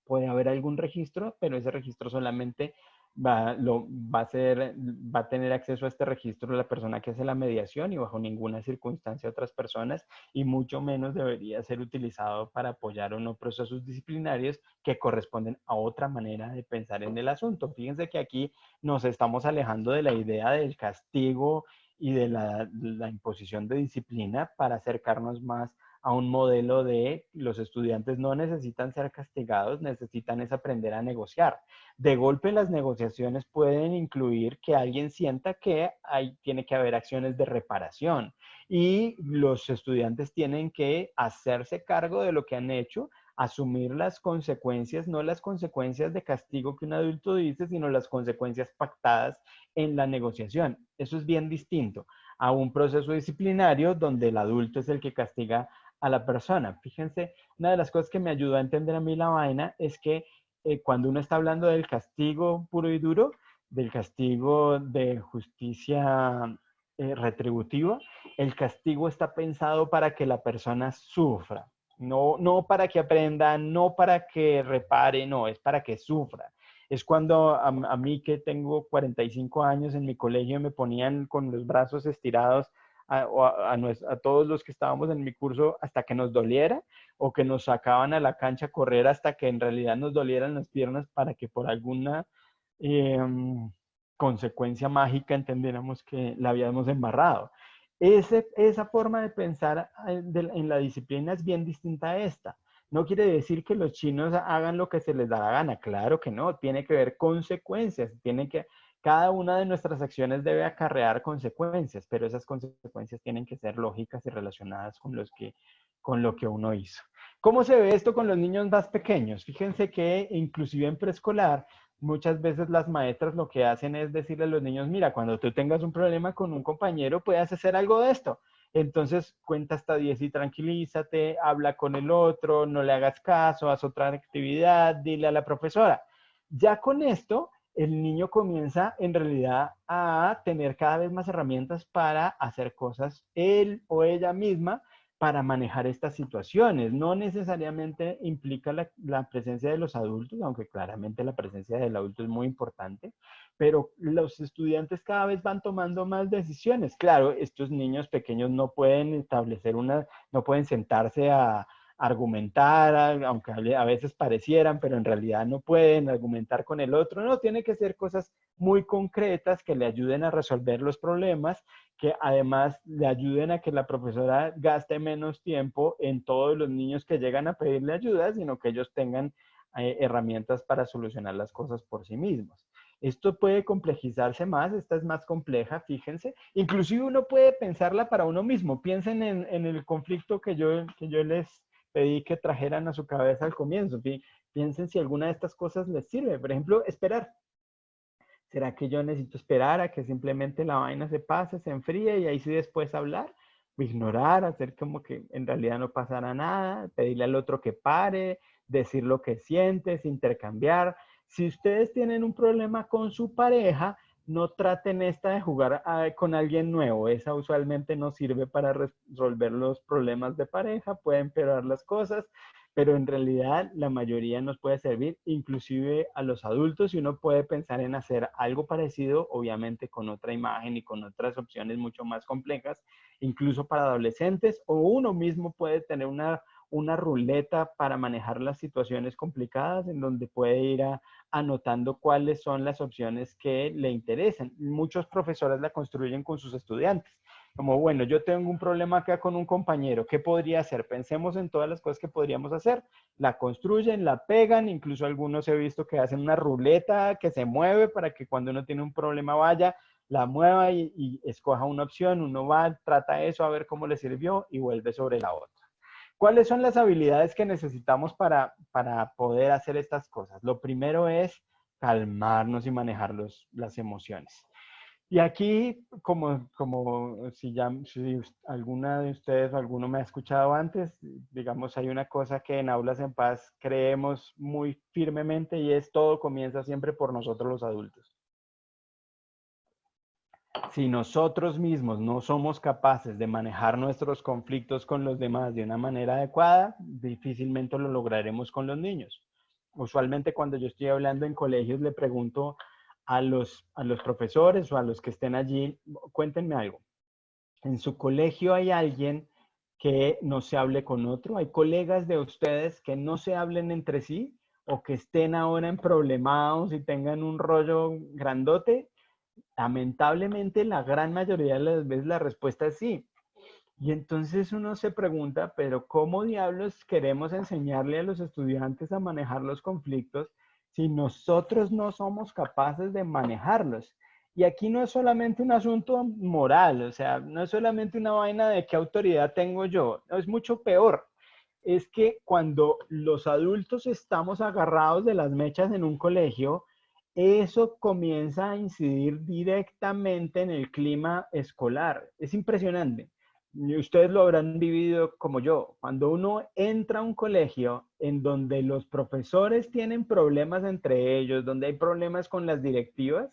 Puede haber algún registro, pero ese registro solamente va a tener acceso a este registro la persona que hace la mediación, y bajo ninguna circunstancia otras personas, y mucho menos debería ser utilizado para apoyar o no procesos disciplinarios que corresponden a otra manera de pensar en el asunto. Fíjense que aquí nos estamos alejando de la idea del castigo y de la imposición de disciplina para acercarnos más a un modelo de los estudiantes no necesitan ser castigados, necesitan es aprender a negociar. De golpe, las negociaciones pueden incluir que alguien sienta que tiene que haber acciones de reparación, y los estudiantes tienen que hacerse cargo de lo que han hecho, asumir las consecuencias, no las consecuencias de castigo que un adulto dice, sino las consecuencias pactadas en la negociación. Eso es bien distinto a un proceso disciplinario donde el adulto es el que castiga a la persona. Fíjense, una de las cosas que me ayudó a entender a mí la vaina es que cuando uno está hablando del castigo puro y duro, del castigo de justicia retributiva, el castigo está pensado para que la persona sufra, no para que aprenda, no para que repare, no, es para que sufra. Es cuando a mí que tengo 45 años en mi colegio me ponían con los brazos estirados a todos los que estábamos en mi curso hasta que nos doliera, o que nos sacaban a la cancha a correr hasta que en realidad nos dolieran las piernas para que por alguna eh, consecuencia mágica entendiéramos que la habíamos embarrado. Esa forma de pensar en la disciplina es bien distinta a esta. No quiere decir que los chinos hagan lo que se les da la gana, claro que no, tiene que haber consecuencias, cada una de nuestras acciones debe acarrear consecuencias, pero esas consecuencias tienen que ser lógicas y relacionadas con lo que uno hizo. ¿Cómo se ve esto con los niños más pequeños? Fíjense que inclusive en preescolar, muchas veces las maestras lo que hacen es decirle a los niños, mira, cuando tú tengas un problema con un compañero, puedes hacer algo de esto. Entonces cuenta hasta 10 y tranquilízate, habla con el otro, no le hagas caso, haz otra actividad, dile a la profesora. Ya con esto, el niño comienza en realidad a tener cada vez más herramientas para hacer cosas él o ella misma para manejar estas situaciones. No necesariamente implica la presencia de los adultos, aunque claramente la presencia del adulto es muy importante, pero los estudiantes cada vez van tomando más decisiones. Claro, estos niños pequeños no pueden no pueden sentarse a argumentar, aunque a veces parecieran, pero en realidad no pueden argumentar con el otro. No, tiene que ser cosas muy concretas que le ayuden a resolver los problemas, que además le ayuden a que la profesora gaste menos tiempo en todos los niños que llegan a pedirle ayuda, sino que ellos tengan herramientas para solucionar las cosas por sí mismos. Esto puede complejizarse más, esta es más compleja, fíjense. Inclusive uno puede pensarla para uno mismo. Piensen en el conflicto que yo les pedí que trajeran a su cabeza al comienzo. Piensen si alguna de estas cosas les sirve. Por ejemplo, esperar. ¿Será que yo necesito esperar a que simplemente la vaina se pase, se enfríe y ahí sí después hablar? O ignorar, hacer como que en realidad no pasara nada, pedirle al otro que pare, decir lo que sientes, intercambiar. Si ustedes tienen un problema con su pareja, no traten esta de jugar con alguien nuevo. Esa usualmente no sirve para resolver los problemas de pareja, puede empeorar las cosas, pero en realidad la mayoría nos puede servir, inclusive a los adultos, y uno puede pensar en hacer algo parecido, obviamente con otra imagen y con otras opciones mucho más complejas, incluso para adolescentes, o uno mismo puede tener una ruleta para manejar las situaciones complicadas en donde puede ir anotando cuáles son las opciones que le interesan. Muchos profesores la construyen con sus estudiantes. Como, bueno, yo tengo un problema acá con un compañero, ¿qué podría hacer? Pensemos en todas las cosas que podríamos hacer. La construyen, la pegan, incluso algunos he visto que hacen una ruleta que se mueve para que cuando uno tiene un problema vaya, la mueva y escoja una opción, uno va, trata eso a ver cómo le sirvió y vuelve sobre la otra. ¿Cuáles son las habilidades que necesitamos para poder hacer estas cosas? Lo primero es calmarnos y manejar las emociones. Y aquí, como si alguna de ustedes o alguno me ha escuchado antes, digamos, hay una cosa que en Aulas en Paz creemos muy firmemente y es todo comienza siempre por nosotros los adultos. Si nosotros mismos no somos capaces de manejar nuestros conflictos con los demás de una manera adecuada, difícilmente lo lograremos con los niños. Usualmente cuando yo estoy hablando en colegios le pregunto a los profesores o a los que estén allí, cuéntenme algo. ¿En su colegio hay alguien que no se hable con otro? ¿Hay colegas de ustedes que no se hablen entre sí o que estén ahora en problemados y tengan un rollo grandote? Lamentablemente, la gran mayoría de las veces la respuesta es sí. Y entonces uno se pregunta, pero ¿cómo diablos queremos enseñarle a los estudiantes a manejar los conflictos si nosotros no somos capaces de manejarlos? Y aquí no es solamente un asunto moral, o sea, no es solamente una vaina de qué autoridad tengo yo, no, es mucho peor. es que cuando los adultos estamos agarrados de las mechas en un colegio, eso comienza a incidir directamente en el clima escolar. Es impresionante. Y ustedes lo habrán vivido como yo. Cuando uno entra a un colegio en donde los profesores tienen problemas entre ellos, donde hay problemas con las directivas,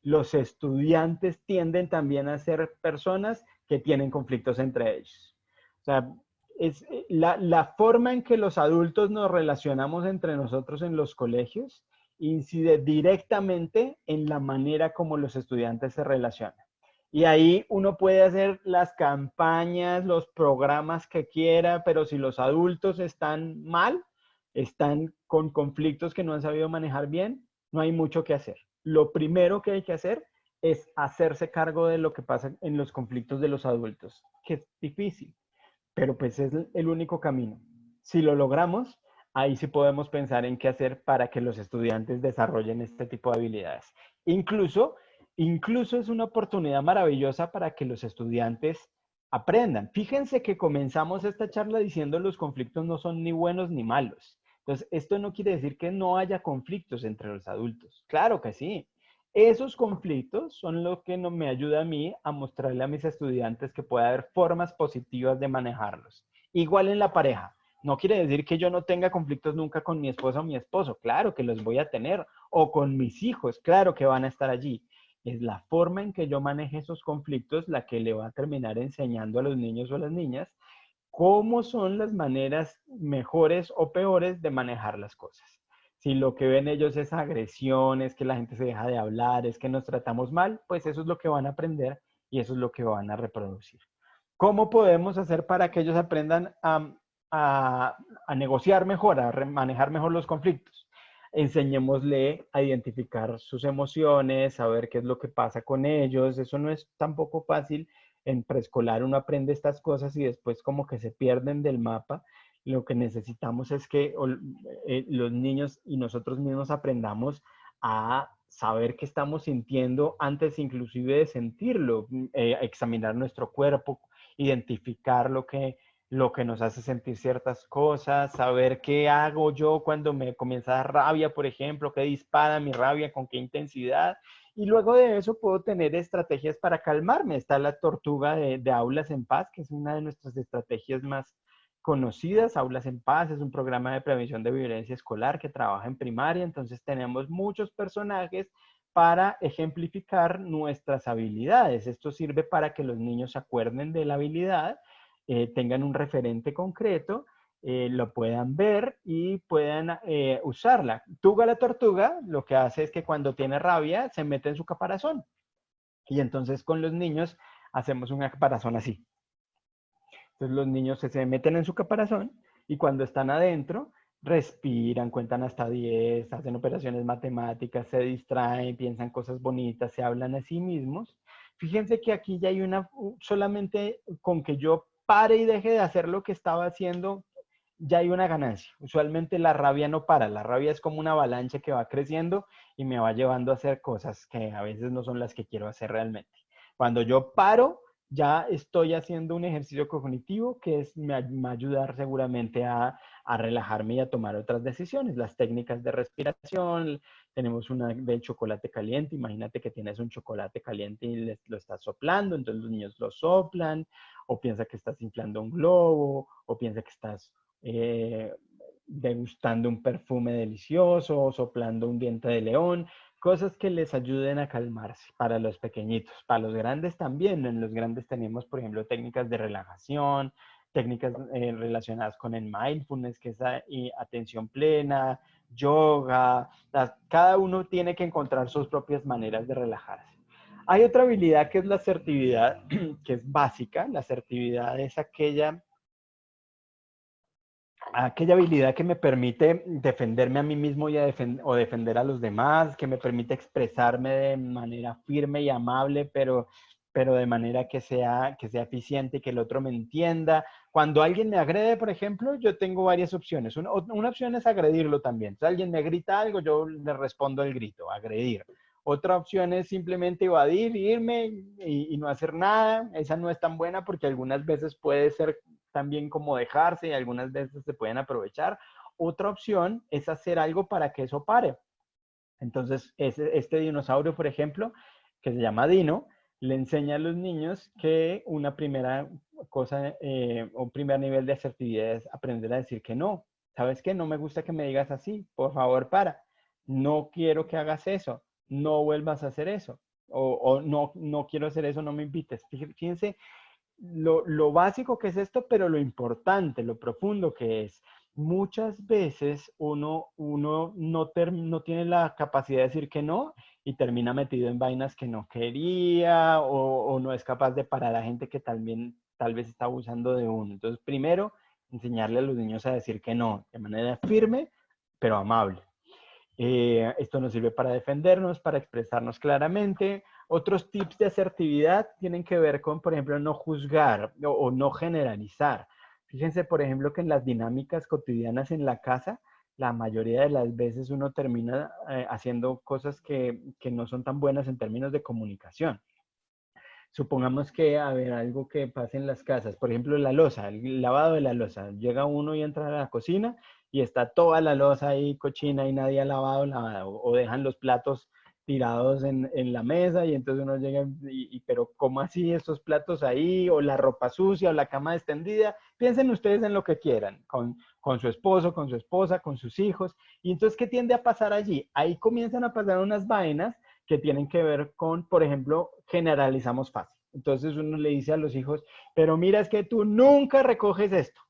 los estudiantes tienden también a ser personas que tienen conflictos entre ellos. O sea, es la forma en que los adultos nos relacionamos entre nosotros en los colegios incide directamente en la manera como los estudiantes se relacionan. Y ahí uno puede hacer las campañas, los programas que quiera, pero si los adultos están mal, están con conflictos que no han sabido manejar bien, no hay mucho que hacer. Lo primero que hay que hacer es hacerse cargo de lo que pasa en los conflictos de los adultos, que es difícil, pero pues es el único camino. Si lo logramos, ahí sí podemos pensar en qué hacer para que los estudiantes desarrollen este tipo de habilidades. Incluso, incluso es una oportunidad maravillosa para que los estudiantes aprendan. Fíjense que comenzamos esta charla diciendo los conflictos no son ni buenos ni malos. Entonces, esto no quiere decir que no haya conflictos entre los adultos. Claro que sí. Esos conflictos son lo que no me ayuda a mí a mostrarle a mis estudiantes que puede haber formas positivas de manejarlos. Igual en la pareja. No quiere decir que yo no tenga conflictos nunca con mi esposa o mi esposo. Claro que los voy a tener. O con mis hijos. Claro que van a estar allí. Es la forma en que yo maneje esos conflictos la que le va a terminar enseñando a los niños o a las niñas cómo son las maneras mejores o peores de manejar las cosas. Si lo que ven ellos es agresión, es que la gente se deja de hablar, es que nos tratamos mal, pues eso es lo que van a aprender y eso es lo que van a reproducir. ¿Cómo podemos hacer para que ellos aprendan a negociar mejor, a manejar mejor los conflictos? Enseñémosle a identificar sus emociones, a ver qué es lo que pasa con ellos. Eso no es tampoco fácil. En preescolar uno aprende estas cosas y después como que se pierden del mapa. Lo que necesitamos es que los niños y nosotros mismos aprendamos a saber qué estamos sintiendo antes inclusive de sentirlo, examinar nuestro cuerpo, identificar lo que nos hace sentir ciertas cosas, saber qué hago yo cuando me comienza a dar rabia, por ejemplo, qué dispara mi rabia, con qué intensidad. Y luego de eso puedo tener estrategias para calmarme. Está la tortuga de Aulas en Paz, que es una de nuestras estrategias más conocidas. Aulas en Paz es un programa de prevención de violencia escolar que trabaja en primaria. Entonces tenemos muchos personajes para ejemplificar nuestras habilidades. Esto sirve para que los niños se acuerden de la habilidad, tengan un referente concreto, lo puedan ver y puedan usarla. Tuga la tortuga lo que hace es que cuando tiene rabia se mete en su caparazón. Y entonces con los niños hacemos un caparazón así. Entonces los niños se meten en su caparazón y cuando están adentro respiran, cuentan hasta 10, hacen operaciones matemáticas, se distraen, piensan cosas bonitas, se hablan a sí mismos. Fíjense que aquí ya hay solamente con que yo pare y deje de hacer lo que estaba haciendo, ya hay una ganancia. Usualmente la rabia no para, la rabia es como una avalancha que va creciendo y me va llevando a hacer cosas que a veces no son las que quiero hacer realmente. Cuando yo paro, ya estoy haciendo un ejercicio cognitivo que me va a ayudar seguramente a relajarme y a tomar otras decisiones. Las técnicas de respiración, tenemos una del chocolate caliente. Imagínate que tienes un chocolate caliente y lo estás soplando, entonces los niños lo soplan, o piensa que estás inflando un globo, o piensa que estás degustando un perfume delicioso, o soplando un diente de león, cosas que les ayuden a calmarse para los pequeñitos. Para los grandes también, en los grandes tenemos, por ejemplo, técnicas de relajación, técnicas relacionadas con el mindfulness, que es atención plena, yoga. Cada uno tiene que encontrar sus propias maneras de relajarse. Hay otra habilidad que es la asertividad, que es básica. La asertividad es aquella habilidad que me permite defenderme a mí mismo o defender a los demás, que me permite expresarme de manera firme y amable, pero de manera que sea eficiente y que el otro me entienda. Cuando alguien me agrede, por ejemplo, yo tengo varias opciones. Una opción es agredirlo también. Si alguien me grita algo, yo le respondo el grito, agredir. Otra opción es simplemente evadir, irme y no hacer nada. Esa no es tan buena porque algunas veces puede ser también como dejarse y algunas veces se pueden aprovechar. Otra opción es hacer algo para que eso pare. Entonces, este dinosaurio, por ejemplo, que se llama Dino, le enseña a los niños que una primera cosa, un primer nivel de asertividad es aprender a decir que no. ¿Sabes qué? No me gusta que me digas así. Por favor, para. No quiero que hagas eso. No vuelvas a hacer eso. O no, no quiero hacer eso, no me invites. Fíjense lo básico que es esto, pero lo importante, lo profundo que es. Muchas veces uno no tiene la capacidad de decir que no y termina metido en vainas que no quería o no es capaz de parar a gente que también tal vez está abusando de uno. Entonces, primero, enseñarle a los niños a decir que no de manera firme, pero amable. Esto nos sirve para defendernos, para expresarnos claramente. Otros tips de asertividad tienen que ver con, por ejemplo, no juzgar o no generalizar. Fíjense, por ejemplo, que en las dinámicas cotidianas en la casa, la mayoría de las veces uno termina haciendo cosas que no son tan buenas en términos de comunicación. Supongamos que, a ver, algo que pasa en las casas, por ejemplo, la loza, el lavado de la loza. Llega uno y entra a la cocina y está toda la loza ahí cochina y nadie ha lavado, o dejan los platos tirados en la mesa y entonces uno llega pero ¿cómo así estos platos ahí? O la ropa sucia o la cama extendida. Piensen ustedes en lo que quieran, con su esposo, con su esposa, con sus hijos. Y entonces, ¿qué tiende a pasar allí? Ahí comienzan a pasar unas vainas que tienen que ver con, por ejemplo, generalizamos fácil. Entonces uno le dice a los hijos, pero mira, es que tú nunca recoges esto.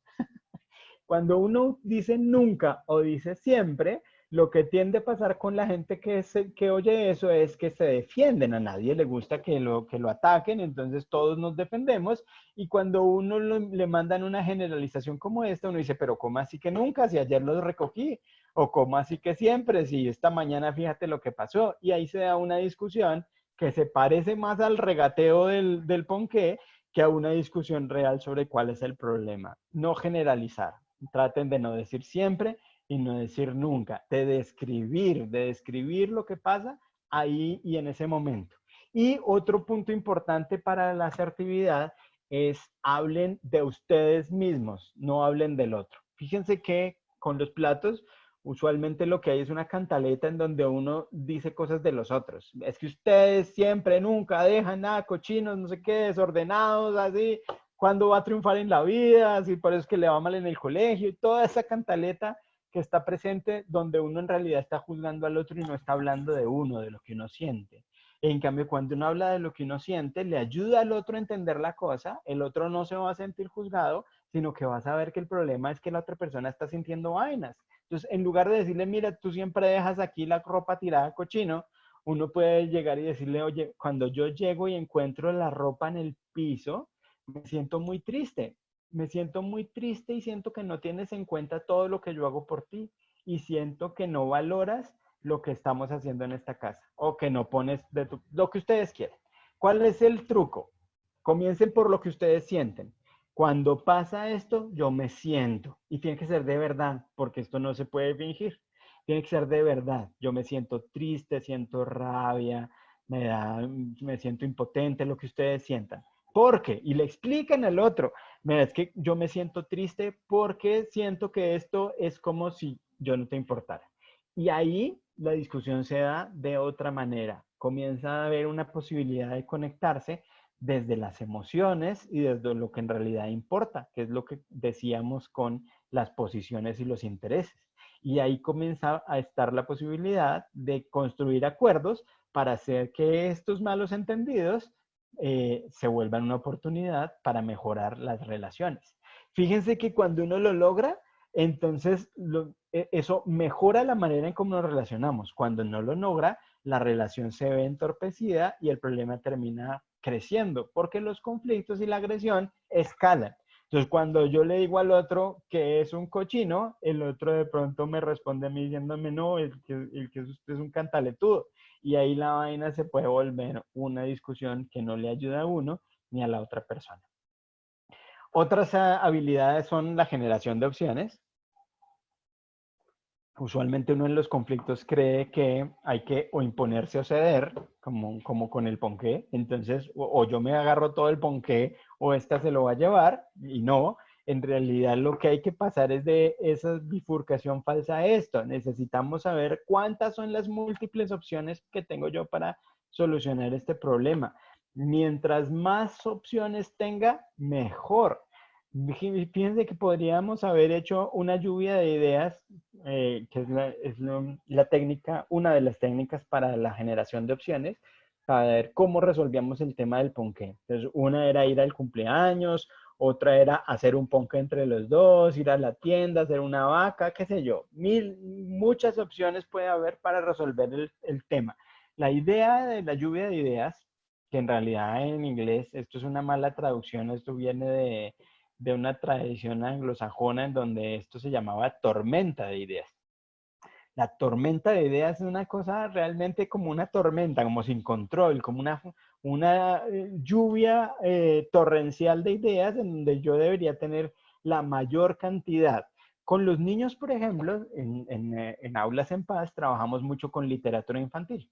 Cuando uno dice nunca o dice siempre, lo que tiende a pasar con la gente que oye eso es que se defienden. A nadie le gusta que lo ataquen, entonces todos nos defendemos. Y cuando uno le mandan una generalización como esta, uno dice, pero ¿cómo así que nunca? Si ayer los recogí. O ¿cómo así que siempre? Si esta mañana fíjate lo que pasó. Y ahí se da una discusión que se parece más al regateo del ponqué que a una discusión real sobre cuál es el problema. No generalizar. Traten de no decir siempre y no decir nunca, de describir lo que pasa ahí y en ese momento. Y otro punto importante para la asertividad es hablen de ustedes mismos, no hablen del otro. Fíjense que con los platos, usualmente lo que hay es una cantaleta en donde uno dice cosas de los otros. Es que ustedes siempre, nunca dejan nada, cochinos, no sé qué, desordenados, así, cuándo va a triunfar en la vida, así por eso es que le va mal en el colegio, y toda esa cantaleta que está presente donde uno en realidad está juzgando al otro y no está hablando de uno, de lo que uno siente. En cambio, cuando uno habla de lo que uno siente, le ayuda al otro a entender la cosa, el otro no se va a sentir juzgado, sino que va a saber que el problema es que la otra persona está sintiendo vainas. Entonces, en lugar de decirle, mira, tú siempre dejas aquí la ropa tirada cochino, uno puede llegar y decirle, oye, cuando yo llego y encuentro la ropa en el piso, me siento muy triste. Me siento muy triste y siento que no tienes en cuenta todo lo que yo hago por ti y siento que no valoras lo que estamos haciendo en esta casa o que no pones lo que ustedes quieren. ¿Cuál es el truco? Comiencen por lo que ustedes sienten. Cuando pasa esto, yo me siento y tiene que ser de verdad porque esto no se puede fingir. Tiene que ser de verdad. Yo me siento triste, siento rabia, me siento impotente, lo que ustedes sientan. ¿Por qué? Y le explican al otro, mira, es que yo me siento triste porque siento que esto es como si yo no te importara. Y ahí la discusión se da de otra manera. Comienza a haber una posibilidad de conectarse desde las emociones y desde lo que en realidad importa, que es lo que decíamos con las posiciones y los intereses. Y ahí comienza a estar la posibilidad de construir acuerdos para hacer que estos malos entendidos se vuelvan una oportunidad para mejorar las relaciones. Fíjense que cuando uno lo logra, entonces eso mejora la manera en cómo nos relacionamos. Cuando no lo logra, la relación se ve entorpecida y el problema termina creciendo, porque los conflictos y la agresión escalan. Entonces, cuando yo le digo al otro que es un cochino, el otro de pronto me responde a mí diciéndome, no, el que es usted es un cantaletudo. Y ahí la vaina se puede volver una discusión que no le ayuda a uno ni a la otra persona. Otras habilidades son la generación de opciones. Usualmente uno en los conflictos cree que hay que o imponerse o ceder, como con el ponqué. Entonces, o yo me agarro todo el ponqué o esta se lo va a llevar, y no. En realidad lo que hay que pasar es de esa bifurcación falsa a esto. Necesitamos saber cuántas son las múltiples opciones que tengo yo para solucionar este problema. Mientras más opciones tenga, mejor. Fíjense que podríamos haber hecho una lluvia de ideas, que es la técnica, una de las técnicas para la generación de opciones, para ver cómo resolvíamos el tema del ponqué. Entonces, una era ir al cumpleaños, otra era hacer un ponqué entre los dos, ir a la tienda, hacer una vaca, qué sé yo. Muchas opciones puede haber para resolver el tema. La idea de la lluvia de ideas, que en realidad en inglés, esto es una mala traducción, esto viene de una tradición anglosajona en donde esto se llamaba tormenta de ideas. La tormenta de ideas es una cosa realmente como una tormenta, como sin control, como una lluvia torrencial de ideas en donde yo debería tener la mayor cantidad. Con los niños, por ejemplo, en Aulas en Paz, trabajamos mucho con literatura infantil.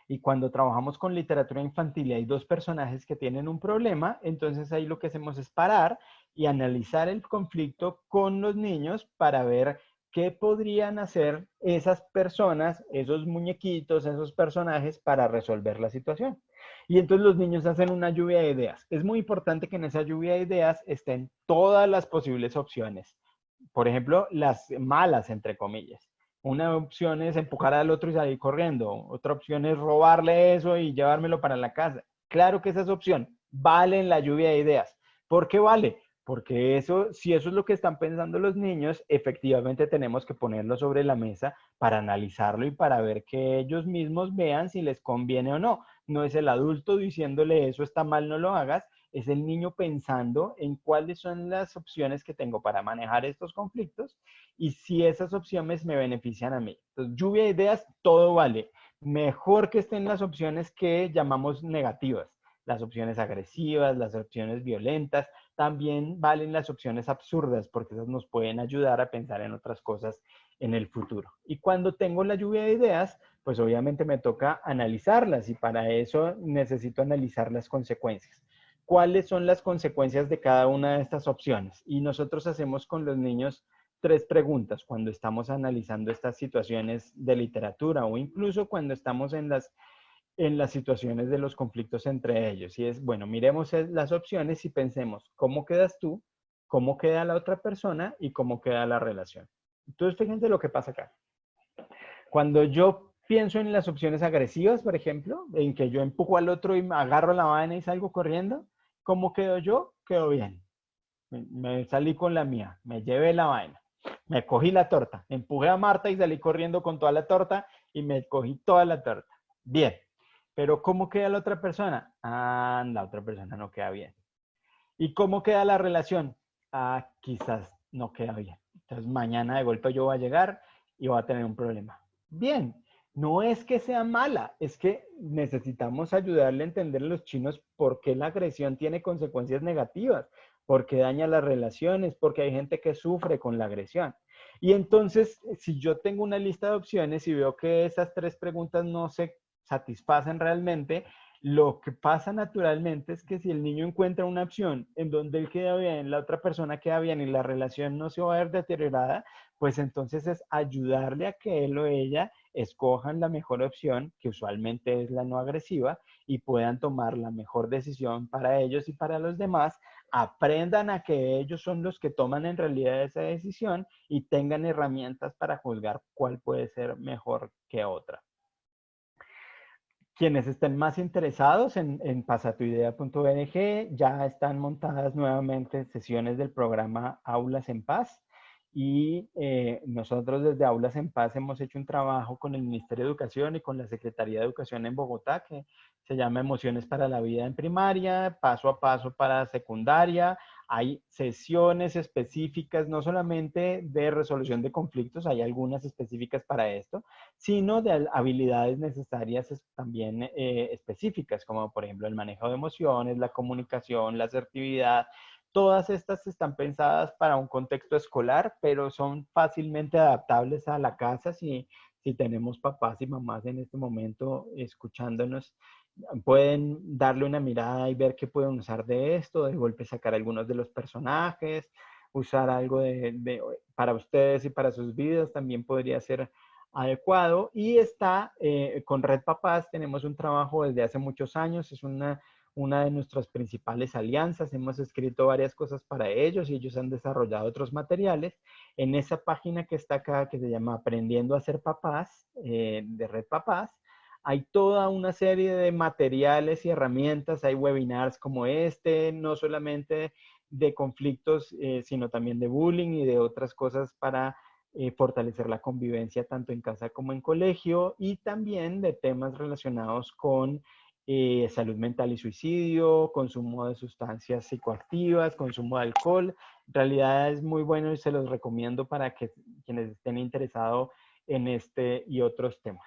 Y cuando trabajamos con literatura infantil y hay dos personajes que tienen un problema, entonces ahí lo que hacemos es parar y analizar el conflicto con los niños para ver qué podrían hacer esas personas, esos muñequitos, esos personajes para resolver la situación. Y entonces los niños hacen una lluvia de ideas. Es muy importante que en esa lluvia de ideas estén todas las posibles opciones. Por ejemplo, las malas, entre comillas. Una opción es empujar al otro y salir corriendo. Otra opción es robarle eso y llevármelo para la casa. Claro que esa es opción. Vale en la lluvia de ideas. ¿Por qué vale? Porque eso, si eso es lo que están pensando los niños, efectivamente tenemos que ponerlo sobre la mesa para analizarlo y para ver que ellos mismos vean si les conviene o no. No es el adulto diciéndole eso está mal, no lo hagas, es el niño pensando en cuáles son las opciones que tengo para manejar estos conflictos y si esas opciones me benefician a mí. Entonces, lluvia de ideas, todo vale. Mejor que estén las opciones que llamamos negativas, las opciones agresivas, las opciones violentas, también valen las opciones absurdas porque esas nos pueden ayudar a pensar en otras cosas en el futuro. Y cuando tengo la lluvia de ideas, pues obviamente me toca analizarlas y para eso necesito analizar las consecuencias. ¿Cuáles son las consecuencias de cada una de estas opciones? Y nosotros hacemos con los niños 3 preguntas cuando estamos analizando estas situaciones de literatura o incluso cuando estamos en las situaciones de los conflictos entre ellos. Y es, bueno, miremos las opciones y pensemos cómo quedas tú, cómo queda la otra persona y cómo queda la relación. Entonces, fíjense lo que pasa acá. Cuando yo pienso en las opciones agresivas, por ejemplo, en que yo empujo al otro y me agarro la vaina y salgo corriendo, ¿cómo quedo yo? Quedo bien. Me salí con la mía, me llevé la vaina, me cogí la torta, empujé a Marta y salí corriendo con toda la torta y me cogí toda la torta. Bien, pero ¿cómo queda la otra persona? Ah, la otra persona no queda bien. ¿Y cómo queda la relación? Ah, quizás no queda bien. Entonces mañana de golpe yo voy a llegar y voy a tener un problema. Bien, no es que sea mala, es que necesitamos ayudarle a entender a los chinos por qué la agresión tiene consecuencias negativas, porque daña las relaciones, porque hay gente que sufre con la agresión. Y entonces, si yo tengo una lista de opciones y veo que esas 3 preguntas no se satisfacen realmente, lo que pasa naturalmente es que si el niño encuentra una opción en donde él queda bien, la otra persona queda bien y la relación no se va a ver deteriorada, pues entonces es ayudarle a que él o ella escojan la mejor opción, que usualmente es la no agresiva, y puedan tomar la mejor decisión para ellos y para los demás, aprendan a que ellos son los que toman en realidad esa decisión y tengan herramientas para juzgar cuál puede ser mejor que otra. Quienes estén más interesados en pasatuidea.org, ya están montadas nuevamente sesiones del programa Aulas en Paz y nosotros desde Aulas en Paz hemos hecho un trabajo con el Ministerio de Educación y con la Secretaría de Educación en Bogotá que se llama Emociones para la Vida en Primaria, Paso a Paso para Secundaria. Hay sesiones específicas, no solamente de resolución de conflictos, hay algunas específicas para esto, sino de habilidades necesarias también específicas, como por ejemplo el manejo de emociones, la comunicación, la asertividad. Todas estas están pensadas para un contexto escolar, pero son fácilmente adaptables a la casa si tenemos papás y mamás en este momento escuchándonos pueden darle una mirada y ver qué pueden usar de esto, de golpe sacar algunos de los personajes, usar algo para ustedes y para sus vidas también podría ser adecuado. Y está con Red Papás, tenemos un trabajo desde hace muchos años, es una de nuestras principales alianzas, hemos escrito varias cosas para ellos y ellos han desarrollado otros materiales. En esa página que está acá, que se llama Aprendiendo a ser papás, de Red Papás, hay toda una serie de materiales y herramientas, hay webinars como este, no solamente de conflictos, sino también de bullying y de otras cosas para fortalecer la convivencia tanto en casa como en colegio, y también de temas relacionados con salud mental y suicidio, consumo de sustancias psicoactivas, consumo de alcohol. En realidad es muy bueno y se los recomiendo para que quienes estén interesados en este y otros temas.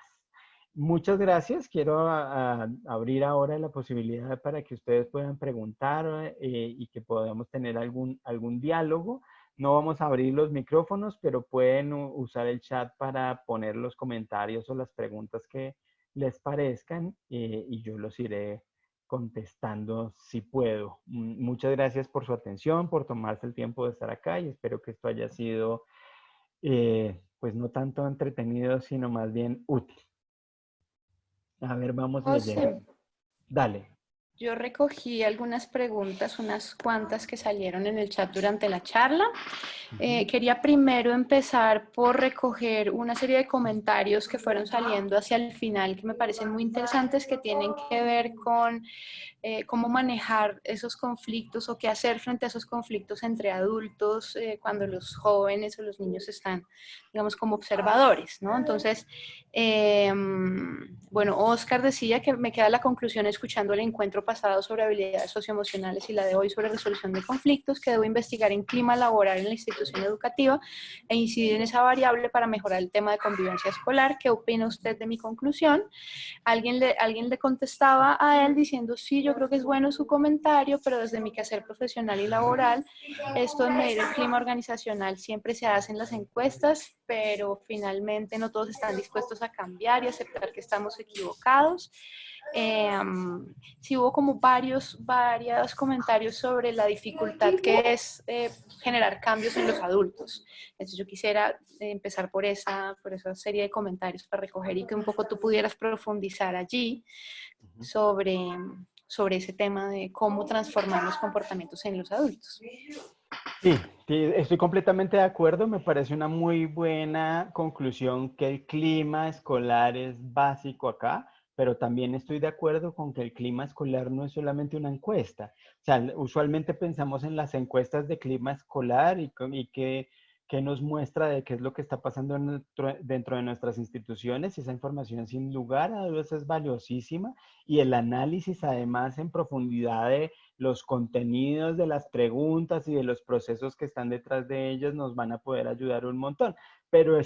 Muchas gracias. Quiero abrir ahora la posibilidad para que ustedes puedan preguntar y que podamos tener algún diálogo. No vamos a abrir los micrófonos, pero pueden usar el chat para poner los comentarios o las preguntas que les parezcan y yo los iré contestando si puedo. Muchas gracias por su atención, por tomarse el tiempo de estar acá y espero que esto haya sido pues no tanto entretenido, sino más bien útil. A ver, vamos José, leyendo. Dale. yo recogí algunas preguntas, unas cuantas que salieron en el chat durante la charla. Quería primero empezar por recoger una serie de comentarios que fueron saliendo hacia el final, que me parecen muy interesantes, que tienen que ver con cómo manejar esos conflictos o qué hacer frente a esos conflictos entre adultos cuando los jóvenes o los niños están, digamos, como observadores, ¿no? Entonces, bueno, Oscar decía que me queda la conclusión escuchando el encuentro pasado sobre habilidades socioemocionales y la de hoy sobre resolución de conflictos, que debo investigar en clima laboral en la institución educativa e incidir en esa variable para mejorar el tema de convivencia escolar. ¿Qué opina usted de mi conclusión? Alguien le contestaba a él diciendo, sí, yo creo que es bueno su comentario, pero desde mi quehacer profesional y laboral, esto de medir el clima organizacional siempre se hace en las encuestas, pero finalmente no todos están dispuestos a cambiar y aceptar que estamos equivocados. Sí hubo como varios comentarios sobre la dificultad que es generar cambios en los adultos. Entonces yo quisiera empezar por esa serie de comentarios para recoger y que un poco tú pudieras profundizar allí sobre ese tema de cómo transformar los comportamientos en los adultos. Sí, sí, estoy completamente de acuerdo. Me parece una muy buena conclusión que el clima escolar es básico acá, pero también estoy de acuerdo con que el clima escolar no es solamente una encuesta. O sea, usualmente pensamos en las encuestas de clima escolar y que nos muestra de qué es lo que está pasando dentro de nuestras instituciones, y esa información sin lugar a dudas es valiosísima, y el análisis además en profundidad de los contenidos de las preguntas y de los procesos que están detrás de ellas nos van a poder ayudar un montón. Pero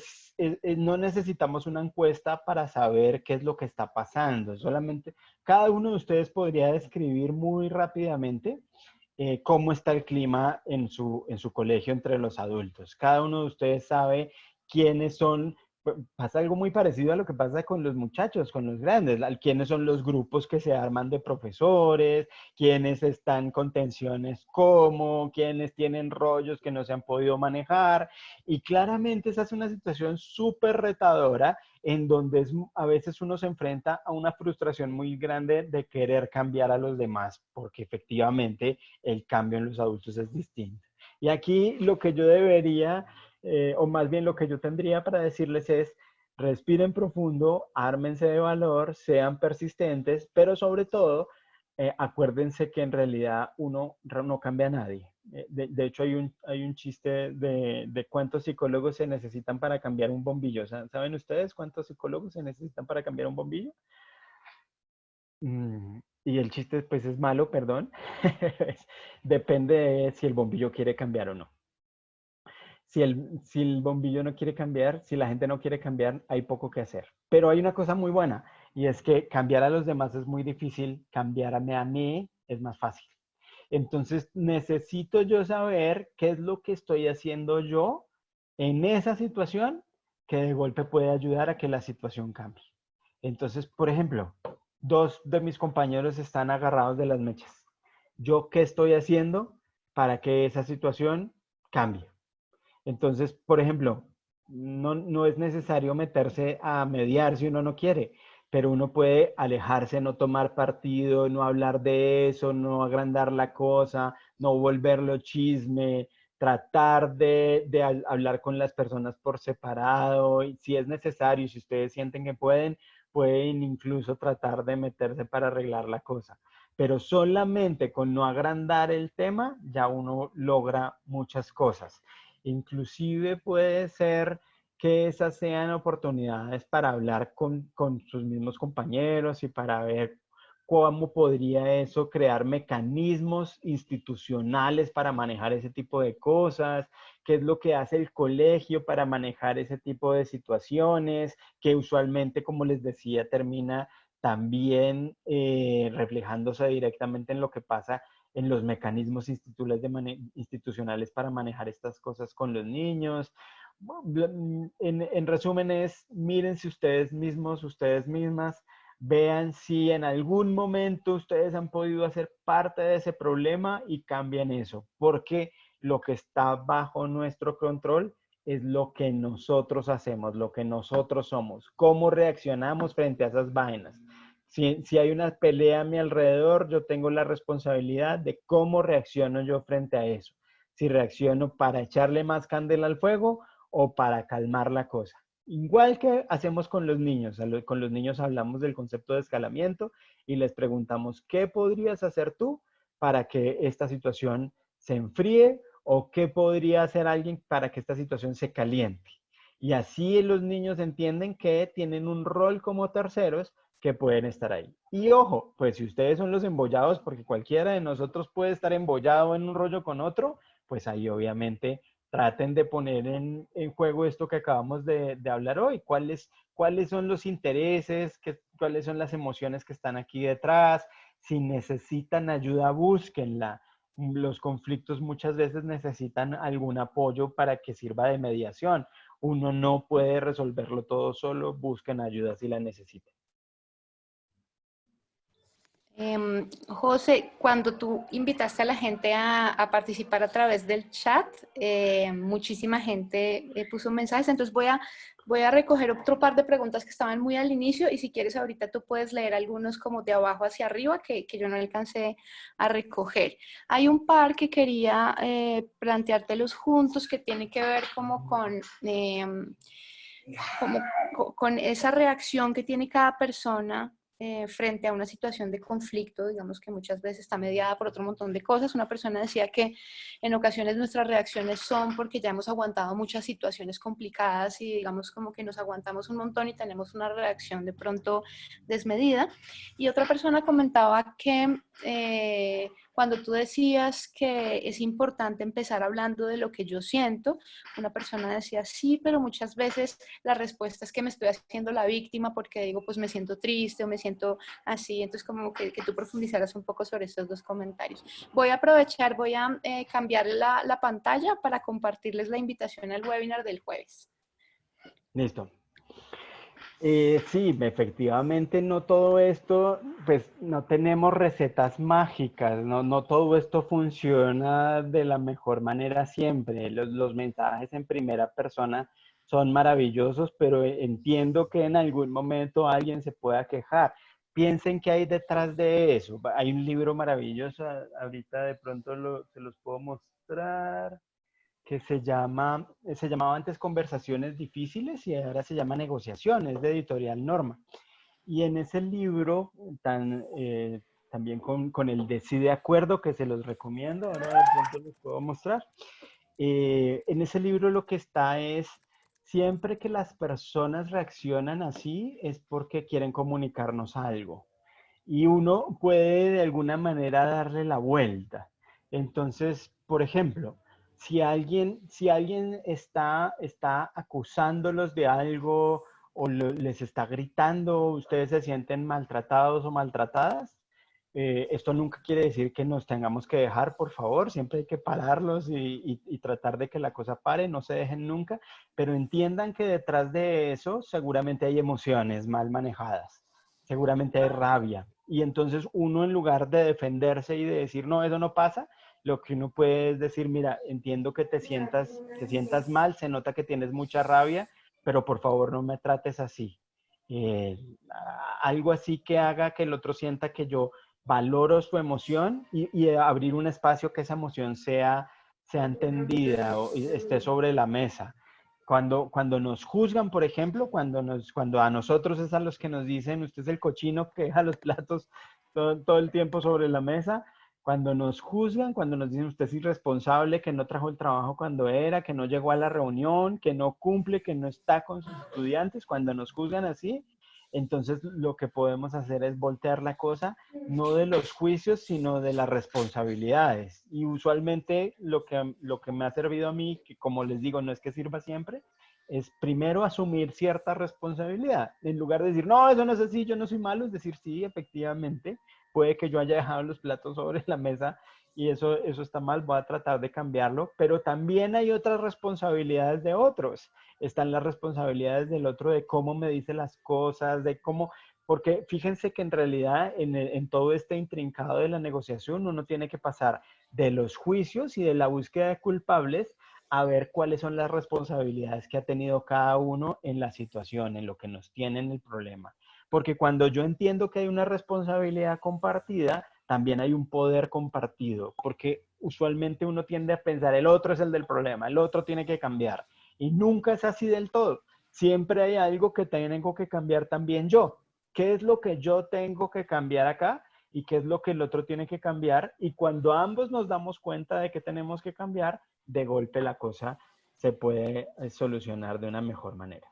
no necesitamos una encuesta para saber qué es lo que está pasando. Solamente cada uno de ustedes podría describir muy rápidamente cómo está el clima en su colegio entre los adultos. Cada uno de ustedes sabe quiénes son. Pasa algo muy parecido a lo que pasa con los muchachos, con los grandes. ¿Quiénes son los grupos que se arman de profesores? ¿Quiénes están con tensiones cómo? ¿Quiénes tienen rollos que no se han podido manejar? Y claramente esa es una situación súper retadora en donde a veces uno se enfrenta a una frustración muy grande de querer cambiar a los demás, porque efectivamente el cambio en los adultos es distinto. Y aquí lo que yo debería o más bien lo que yo tendría para decirles es, respiren profundo, ármense de valor, sean persistentes, pero sobre todo, acuérdense que en realidad uno no cambia a nadie. De hecho, hay un chiste de cuántos psicólogos se necesitan para cambiar un bombillo. ¿Saben ustedes cuántos psicólogos se necesitan para cambiar un bombillo? Y el chiste pues es malo, perdón. Depende de si el bombillo quiere cambiar o no. Si el bombillo no quiere cambiar, si la gente no quiere cambiar, hay poco que hacer. Pero hay una cosa muy buena, y es que cambiar a los demás es muy difícil, cambiarme a mí es más fácil. Entonces necesito yo saber qué es lo que estoy haciendo yo en esa situación que de golpe puede ayudar a que la situación cambie. Entonces, por ejemplo, dos de mis compañeros están agarrados de las mechas. ¿Yo qué estoy haciendo para que esa situación cambie? Entonces, por ejemplo, no es necesario meterse a mediar si uno no quiere, pero uno puede alejarse, no tomar partido, no hablar de eso, no agrandar la cosa, no volverlo chisme, tratar de hablar con las personas por separado, y si es necesario, si ustedes sienten que pueden incluso tratar de meterse para arreglar la cosa. Pero solamente con no agrandar el tema, ya uno logra muchas cosas. Inclusive puede ser que esas sean oportunidades para hablar con sus mismos compañeros y para ver cómo podría eso crear mecanismos institucionales para manejar ese tipo de cosas, qué es lo que hace el colegio para manejar ese tipo de situaciones, que usualmente, como les decía, termina también reflejándose directamente en lo que pasa en los mecanismos institucionales para manejar estas cosas con los niños. En resumen es, mírense ustedes mismos, ustedes mismas, vean si en algún momento ustedes han podido hacer parte de ese problema y cambien eso, porque lo que está bajo nuestro control es lo que nosotros hacemos, lo que nosotros somos, cómo reaccionamos frente a esas vainas. Si hay una pelea a mi alrededor, yo tengo la responsabilidad de cómo reacciono yo frente a eso. Si reacciono para echarle más candela al fuego o para calmar la cosa. Igual que hacemos con los niños. Con los niños hablamos del concepto de escalamiento y les preguntamos, ¿qué podrías hacer tú para que esta situación se enfríe o qué podría hacer alguien para que esta situación se caliente? Y así los niños entienden que tienen un rol como terceros que pueden estar ahí. Y ojo, pues si ustedes son los embollados, porque cualquiera de nosotros puede estar embollado en un rollo con otro, pues ahí obviamente traten de poner en juego esto que acabamos de hablar hoy. ¿Cuáles son los intereses? ¿Cuáles son las emociones que están aquí detrás? Si necesitan ayuda, búsquenla. Los conflictos muchas veces necesitan algún apoyo para que sirva de mediación. Uno no puede resolverlo todo solo, busquen ayuda si la necesitan. José, cuando tú invitaste a la gente a participar a través del chat, muchísima gente puso mensajes, entonces voy a recoger otro par de preguntas que estaban muy al inicio y si quieres ahorita tú puedes leer algunos como de abajo hacia arriba que yo no alcancé a recoger. Hay un par que quería planteártelos juntos que tiene que ver como con esa reacción que tiene cada persona frente a una situación de conflicto, digamos que muchas veces está mediada por otro montón de cosas. Una persona decía que en ocasiones nuestras reacciones son porque ya hemos aguantado muchas situaciones complicadas y digamos como que nos aguantamos un montón y tenemos una reacción de pronto desmedida. Y otra persona comentaba que cuando tú decías que es importante empezar hablando de lo que yo siento, una persona decía sí, pero muchas veces la respuesta es que me estoy haciendo la víctima porque digo, pues me siento triste o me siento así. Entonces, como que tú profundizaras un poco sobre estos dos comentarios. Voy a aprovechar, voy a cambiar la pantalla para compartirles la invitación al webinar del jueves. Listo. Sí, efectivamente, no todo esto, pues no tenemos recetas mágicas, no todo esto funciona de la mejor manera siempre. Los mensajes en primera persona son maravillosos, pero entiendo que en algún momento alguien se pueda quejar. Piensen qué hay detrás de eso. Hay un libro maravilloso, ahorita de pronto se los puedo mostrar que se llamaba antes Conversaciones Difíciles y ahora se llama Negociaciones, de Editorial Norma. Y en ese libro, también con el de Sí de Acuerdo, que se los recomiendo, ahora de pronto les puedo mostrar. En ese libro lo que está es, siempre que las personas reaccionan así es porque quieren comunicarnos algo. Y uno puede de alguna manera darle la vuelta. Entonces, por ejemplo, si alguien está acusándolos de algo o les está gritando, ustedes se sienten maltratados o maltratadas, esto nunca quiere decir que nos tengamos que dejar, por favor, siempre hay que pararlos y tratar de que la cosa pare, no se dejen nunca, pero entiendan que detrás de eso seguramente hay emociones mal manejadas. seguramente hay rabia. Y entonces uno, en lugar de defenderse y de decir, no, eso no pasa, lo que uno puede es decir, mira, entiendo que te sientas mal, se nota que tienes mucha rabia, pero por favor no me trates así. Eh, Algo así que haga que el otro sienta que yo valoro su emoción y abrir un espacio que esa emoción sea entendida o esté sobre la mesa. Cuando nos juzgan, por ejemplo, cuando a nosotros es a los que nos dicen, usted es el cochino que deja los platos todo el tiempo sobre la mesa, cuando nos juzgan, cuando nos dicen usted es irresponsable, que no trajo el trabajo cuando era, que no llegó a la reunión, que no cumple, que no está con sus estudiantes, cuando nos juzgan así, entonces lo que podemos hacer es voltear la cosa no de los juicios, sino de las responsabilidades. Y usualmente lo que me ha servido a mí, que como les digo, no es que sirva siempre, es primero asumir cierta responsabilidad. En lugar de decir, no, eso no es así, yo no soy malo, es decir, sí, efectivamente, puede que yo haya dejado los platos sobre la mesa y eso está mal, voy a tratar de cambiarlo, pero también hay otras responsabilidades de otros. Están las responsabilidades del otro de cómo me dice las cosas, de cómo, porque fíjense que en realidad en todo este intrincado de la negociación uno tiene que pasar de los juicios y de la búsqueda de culpables a ver cuáles son las responsabilidades que ha tenido cada uno en la situación, en lo que nos tiene en el problema. Porque cuando yo entiendo que hay una responsabilidad compartida, también hay un poder compartido, porque usualmente uno tiende a pensar el otro es el del problema, el otro tiene que cambiar. Y nunca es así del todo. Siempre hay algo que tengo que cambiar también yo. ¿Qué es lo que yo tengo que cambiar acá? ¿Y qué es lo que el otro tiene que cambiar? Y cuando ambos nos damos cuenta de que tenemos que cambiar, de golpe la cosa se puede solucionar de una mejor manera.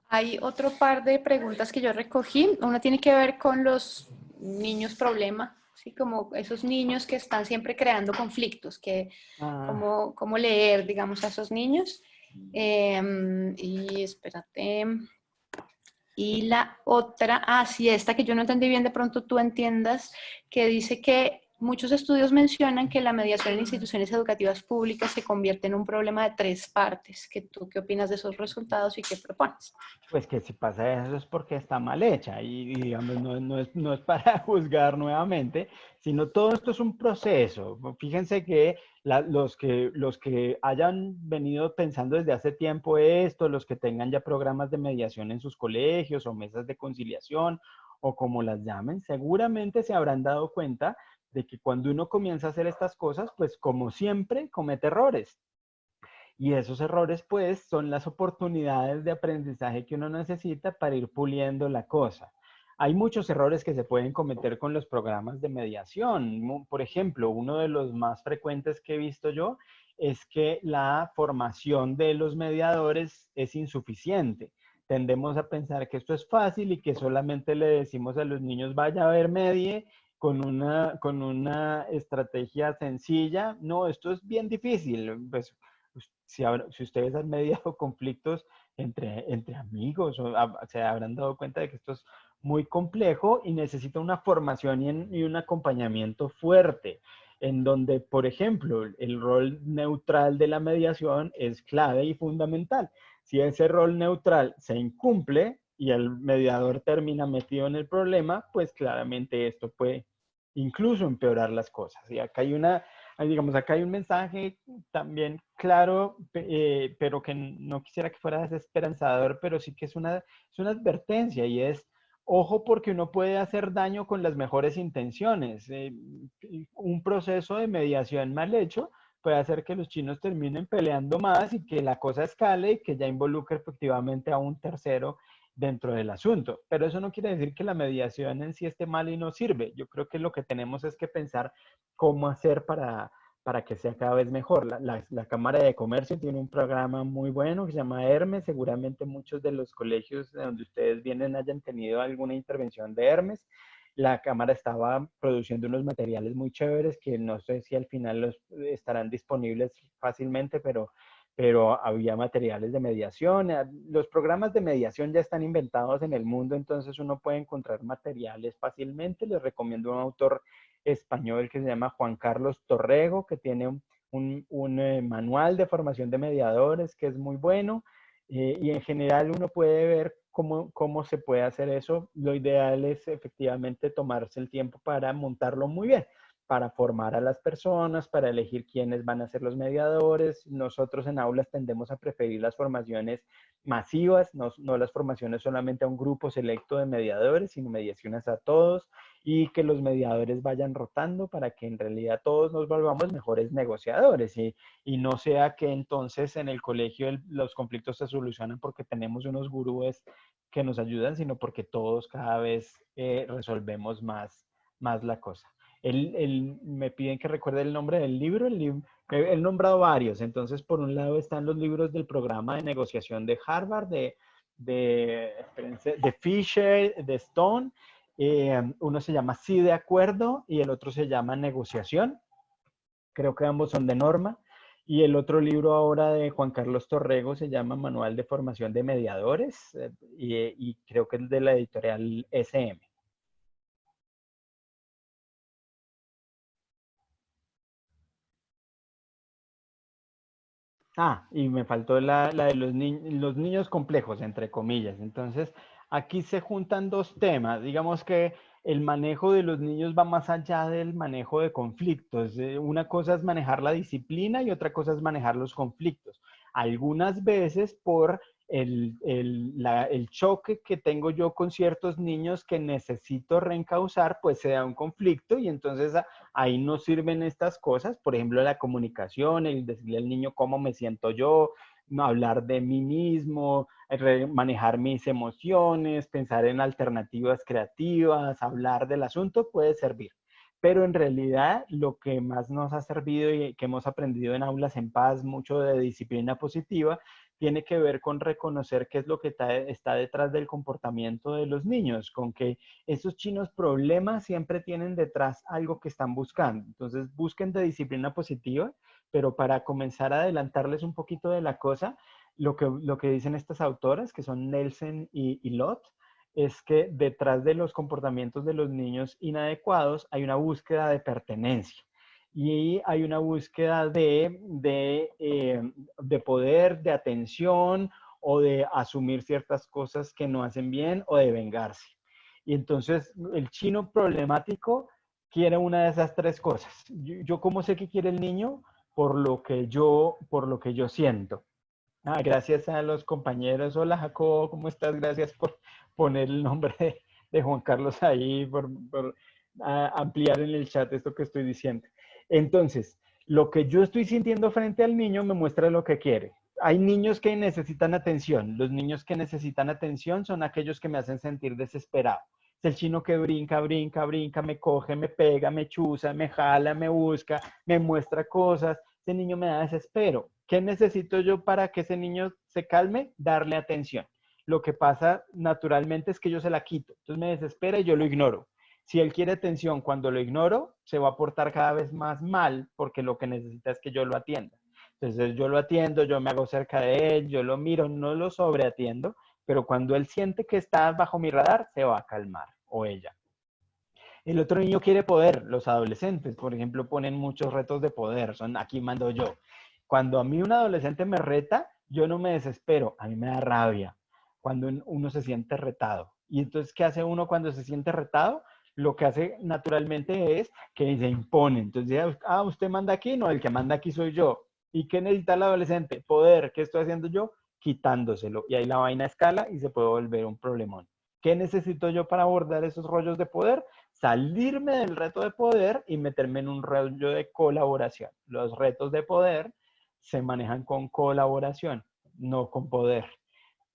Hay otro par de preguntas que yo recogí. Una tiene que ver con los niños problema, ¿sí? Como esos niños que están siempre creando conflictos, que cómo leer, digamos, a esos niños. Y espérate. Y la otra, sí, esta que yo no entendí bien, de pronto tú entiendas, que dice que muchos estudios mencionan que la mediación en instituciones educativas públicas se convierte en un problema de tres partes. ¿Tú qué opinas de esos resultados y qué propones? Pues que si pasa eso es porque está mal hecha y digamos, no es para juzgar nuevamente, sino todo esto es un proceso. Fíjense que los que hayan venido pensando desde hace tiempo esto, los que tengan ya programas de mediación en sus colegios o mesas de conciliación o como las llamen, seguramente se habrán dado cuenta de que cuando uno comienza a hacer estas cosas, pues como siempre, comete errores. Y esos errores, pues, son las oportunidades de aprendizaje que uno necesita para ir puliendo la cosa. Hay muchos errores que se pueden cometer con los programas de mediación. Por ejemplo, uno de los más frecuentes que he visto yo es que la formación de los mediadores es insuficiente. Tendemos a pensar que esto es fácil y que solamente le decimos a los niños, vaya a ver medie con una estrategia sencilla. No, esto es bien difícil. Pues si ustedes han mediado conflictos entre amigos, se habrán dado cuenta de que esto es muy complejo y necesita una formación y un acompañamiento fuerte, en donde, por ejemplo, el rol neutral de la mediación es clave y fundamental. Si ese rol neutral se incumple y el mediador termina metido en el problema, pues claramente esto puede incluso empeorar las cosas. Y acá hay digamos, acá hay un mensaje también claro, pero que no quisiera que fuera desesperanzador, pero sí que es una advertencia y es, ojo porque uno puede hacer daño con las mejores intenciones. Un proceso de mediación mal hecho puede hacer que los chinos terminen peleando más y que la cosa escale y que ya involucre efectivamente a un tercero dentro del asunto. Pero eso no quiere decir que la mediación en sí esté mal y no sirve. Yo creo que lo que tenemos es que pensar cómo hacer para que sea cada vez mejor. La Cámara de Comercio tiene un programa muy bueno que se llama Hermes. Seguramente muchos de los colegios de donde ustedes vienen hayan tenido alguna intervención de Hermes. La Cámara estaba produciendo unos materiales muy chéveres que no sé si al final los estarán disponibles fácilmente, pero había materiales de mediación. Los programas de mediación ya están inventados en el mundo, entonces uno puede encontrar materiales fácilmente. Les recomiendo un autor español que se llama Juan Carlos Torrego, que tiene un manual de formación de mediadores que es muy bueno. Y en general uno puede ver cómo se puede hacer eso. Lo ideal es efectivamente tomarse el tiempo para montarlo muy bien, para formar a las personas, para elegir quiénes van a ser los mediadores. Nosotros en aulas tendemos a preferir las formaciones masivas, no las formaciones solamente a un grupo selecto de mediadores, sino mediaciones a todos, y que los mediadores vayan rotando para que en realidad todos nos volvamos mejores negociadores y no sea que entonces en el colegio los conflictos se solucionan porque tenemos unos gurúes que nos ayudan, sino porque todos cada vez resolvemos más la cosa. Me piden que recuerde el nombre del libro. He nombrado varios. Entonces, por un lado están los libros del programa de negociación de Harvard, de Fisher, de Stone. Uno se llama Sí de Acuerdo y el otro se llama Negociación. Creo que ambos son de Norma. Y el otro libro ahora de Juan Carlos Torrego se llama Manual de Formación de Mediadores y creo que es de la editorial SM. Y me faltó la de los niños complejos, entre comillas. Entonces, aquí se juntan dos temas. Digamos que el manejo de los niños va más allá del manejo de conflictos. Una cosa es manejar la disciplina y otra cosa es manejar los conflictos. Algunas veces por el choque que tengo yo con ciertos niños que necesito reencauzar, pues se da un conflicto y entonces ahí no sirven estas cosas, por ejemplo, la comunicación, el decirle al niño cómo me siento yo, hablar de mí mismo, manejar mis emociones, pensar en alternativas creativas, hablar del asunto puede servir. Pero en realidad lo que más nos ha servido y que hemos aprendido en Aulas en Paz, mucho de disciplina positiva, tiene que ver con reconocer qué es lo que está detrás del comportamiento de los niños, con que esos chinos problemas siempre tienen detrás algo que están buscando. Entonces busquen de disciplina positiva, pero para comenzar a adelantarles un poquito de la cosa, lo que dicen estas autoras, que son Nelson y Lott, es que detrás de los comportamientos de los niños inadecuados hay una búsqueda de pertenencia y hay una búsqueda de poder, de atención o de asumir ciertas cosas que no hacen bien o de vengarse. Y entonces el chino problemático quiere una de esas tres cosas. Yo ¿cómo sé que quiere el niño? Por lo que yo siento. Gracias a los compañeros. Hola Jacobo, ¿cómo estás? Gracias por poner el nombre de Juan Carlos ahí, por ampliar en el chat esto que estoy diciendo. Entonces, lo que yo estoy sintiendo frente al niño me muestra lo que quiere. Hay niños que necesitan atención. Los niños que necesitan atención son aquellos que me hacen sentir desesperado. Es el chino que brinca, brinca, brinca, me coge, me pega, me chuza, me jala, me busca, me muestra cosas. Ese niño me da desespero. ¿Qué necesito yo para que ese niño se calme? Darle atención. Lo que pasa naturalmente es que yo se la quito. Entonces me desespera y yo lo ignoro. Si él quiere atención cuando lo ignoro, se va a portar cada vez más mal porque lo que necesita es que yo lo atienda. Entonces yo lo atiendo, yo me hago cerca de él, yo lo miro, no lo sobreatiendo, pero cuando él siente que está bajo mi radar, se va a calmar o ella. El otro niño quiere poder. Los adolescentes, por ejemplo, ponen muchos retos de poder. Son aquí mando yo. Cuando a mí un adolescente me reta, yo no me desespero, a mí me da rabia cuando uno se siente retado. Y entonces, ¿qué hace uno cuando se siente retado? Lo que hace naturalmente es que se impone. Entonces, usted manda aquí, no, el que manda aquí soy yo. ¿Y qué necesita el adolescente? Poder. ¿Qué estoy haciendo yo? Quitándoselo. Y ahí la vaina escala y se puede volver un problemón. ¿Qué necesito yo para abordar esos rollos de poder? Salirme del reto de poder y meterme en un rollo de colaboración. Los retos de poder se manejan con colaboración, no con poder.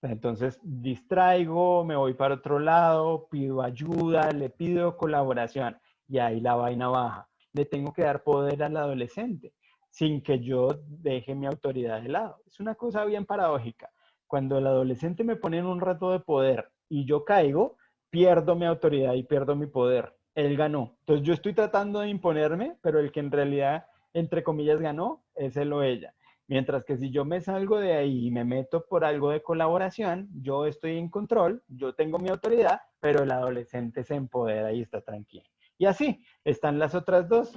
Entonces distraigo, me voy para otro lado, pido ayuda, le pido colaboración y ahí la vaina baja. Le tengo que dar poder al adolescente sin que yo deje mi autoridad de lado. Es una cosa bien paradójica. Cuando el adolescente me pone en un reto de poder y yo caigo, pierdo mi autoridad y pierdo mi poder. Él ganó. Entonces yo estoy tratando de imponerme, pero el que en realidad, entre comillas, ganó es él o ella. Mientras que si yo me salgo de ahí y me meto por algo de colaboración, yo estoy en control, yo tengo mi autoridad, pero el adolescente se empodera y está tranquilo. Y así están las otras dos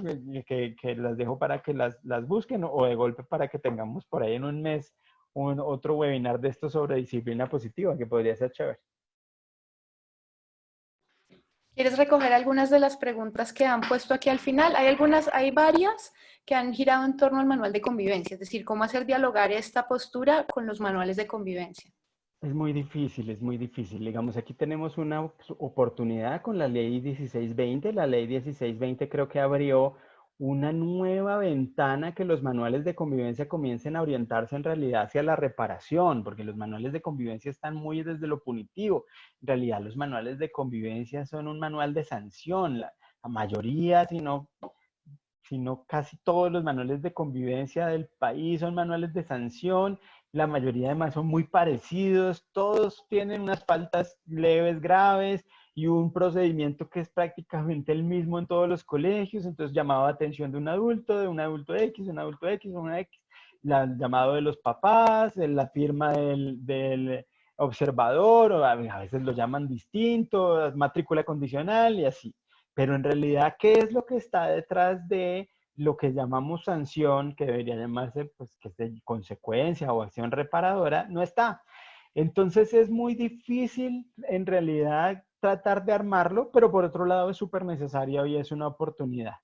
que las dejo para que las busquen o de golpe para que tengamos por ahí en un mes otro webinar de esto sobre disciplina positiva que podría ser chévere. ¿Quieres recoger algunas de las preguntas que han puesto aquí al final? Hay varias que han girado en torno al manual de convivencia, es decir, cómo hacer dialogar esta postura con los manuales de convivencia. Es muy difícil, es muy difícil. Digamos, aquí tenemos una oportunidad con la ley 1620. La ley 1620 creo que abrió una nueva ventana que los manuales de convivencia comiencen a orientarse en realidad hacia la reparación, porque los manuales de convivencia están muy desde lo punitivo. En realidad, los manuales de convivencia son un manual de sanción. La mayoría, sino casi todos los manuales de convivencia del país son manuales de sanción, la mayoría además son muy parecidos, todos tienen unas faltas leves, graves y un procedimiento que es prácticamente el mismo en todos los colegios, entonces llamado a atención de un adulto X, un adulto X, una X, llamado de los papás, la firma del observador, o a veces lo llaman distinto, matrícula condicional y así. Pero en realidad, ¿qué es lo que está detrás de lo que llamamos sanción, que debería llamarse, pues, que es de consecuencia o acción reparadora? No está. Entonces es muy difícil en realidad tratar de armarlo, pero por otro lado es súper necesario y es una oportunidad.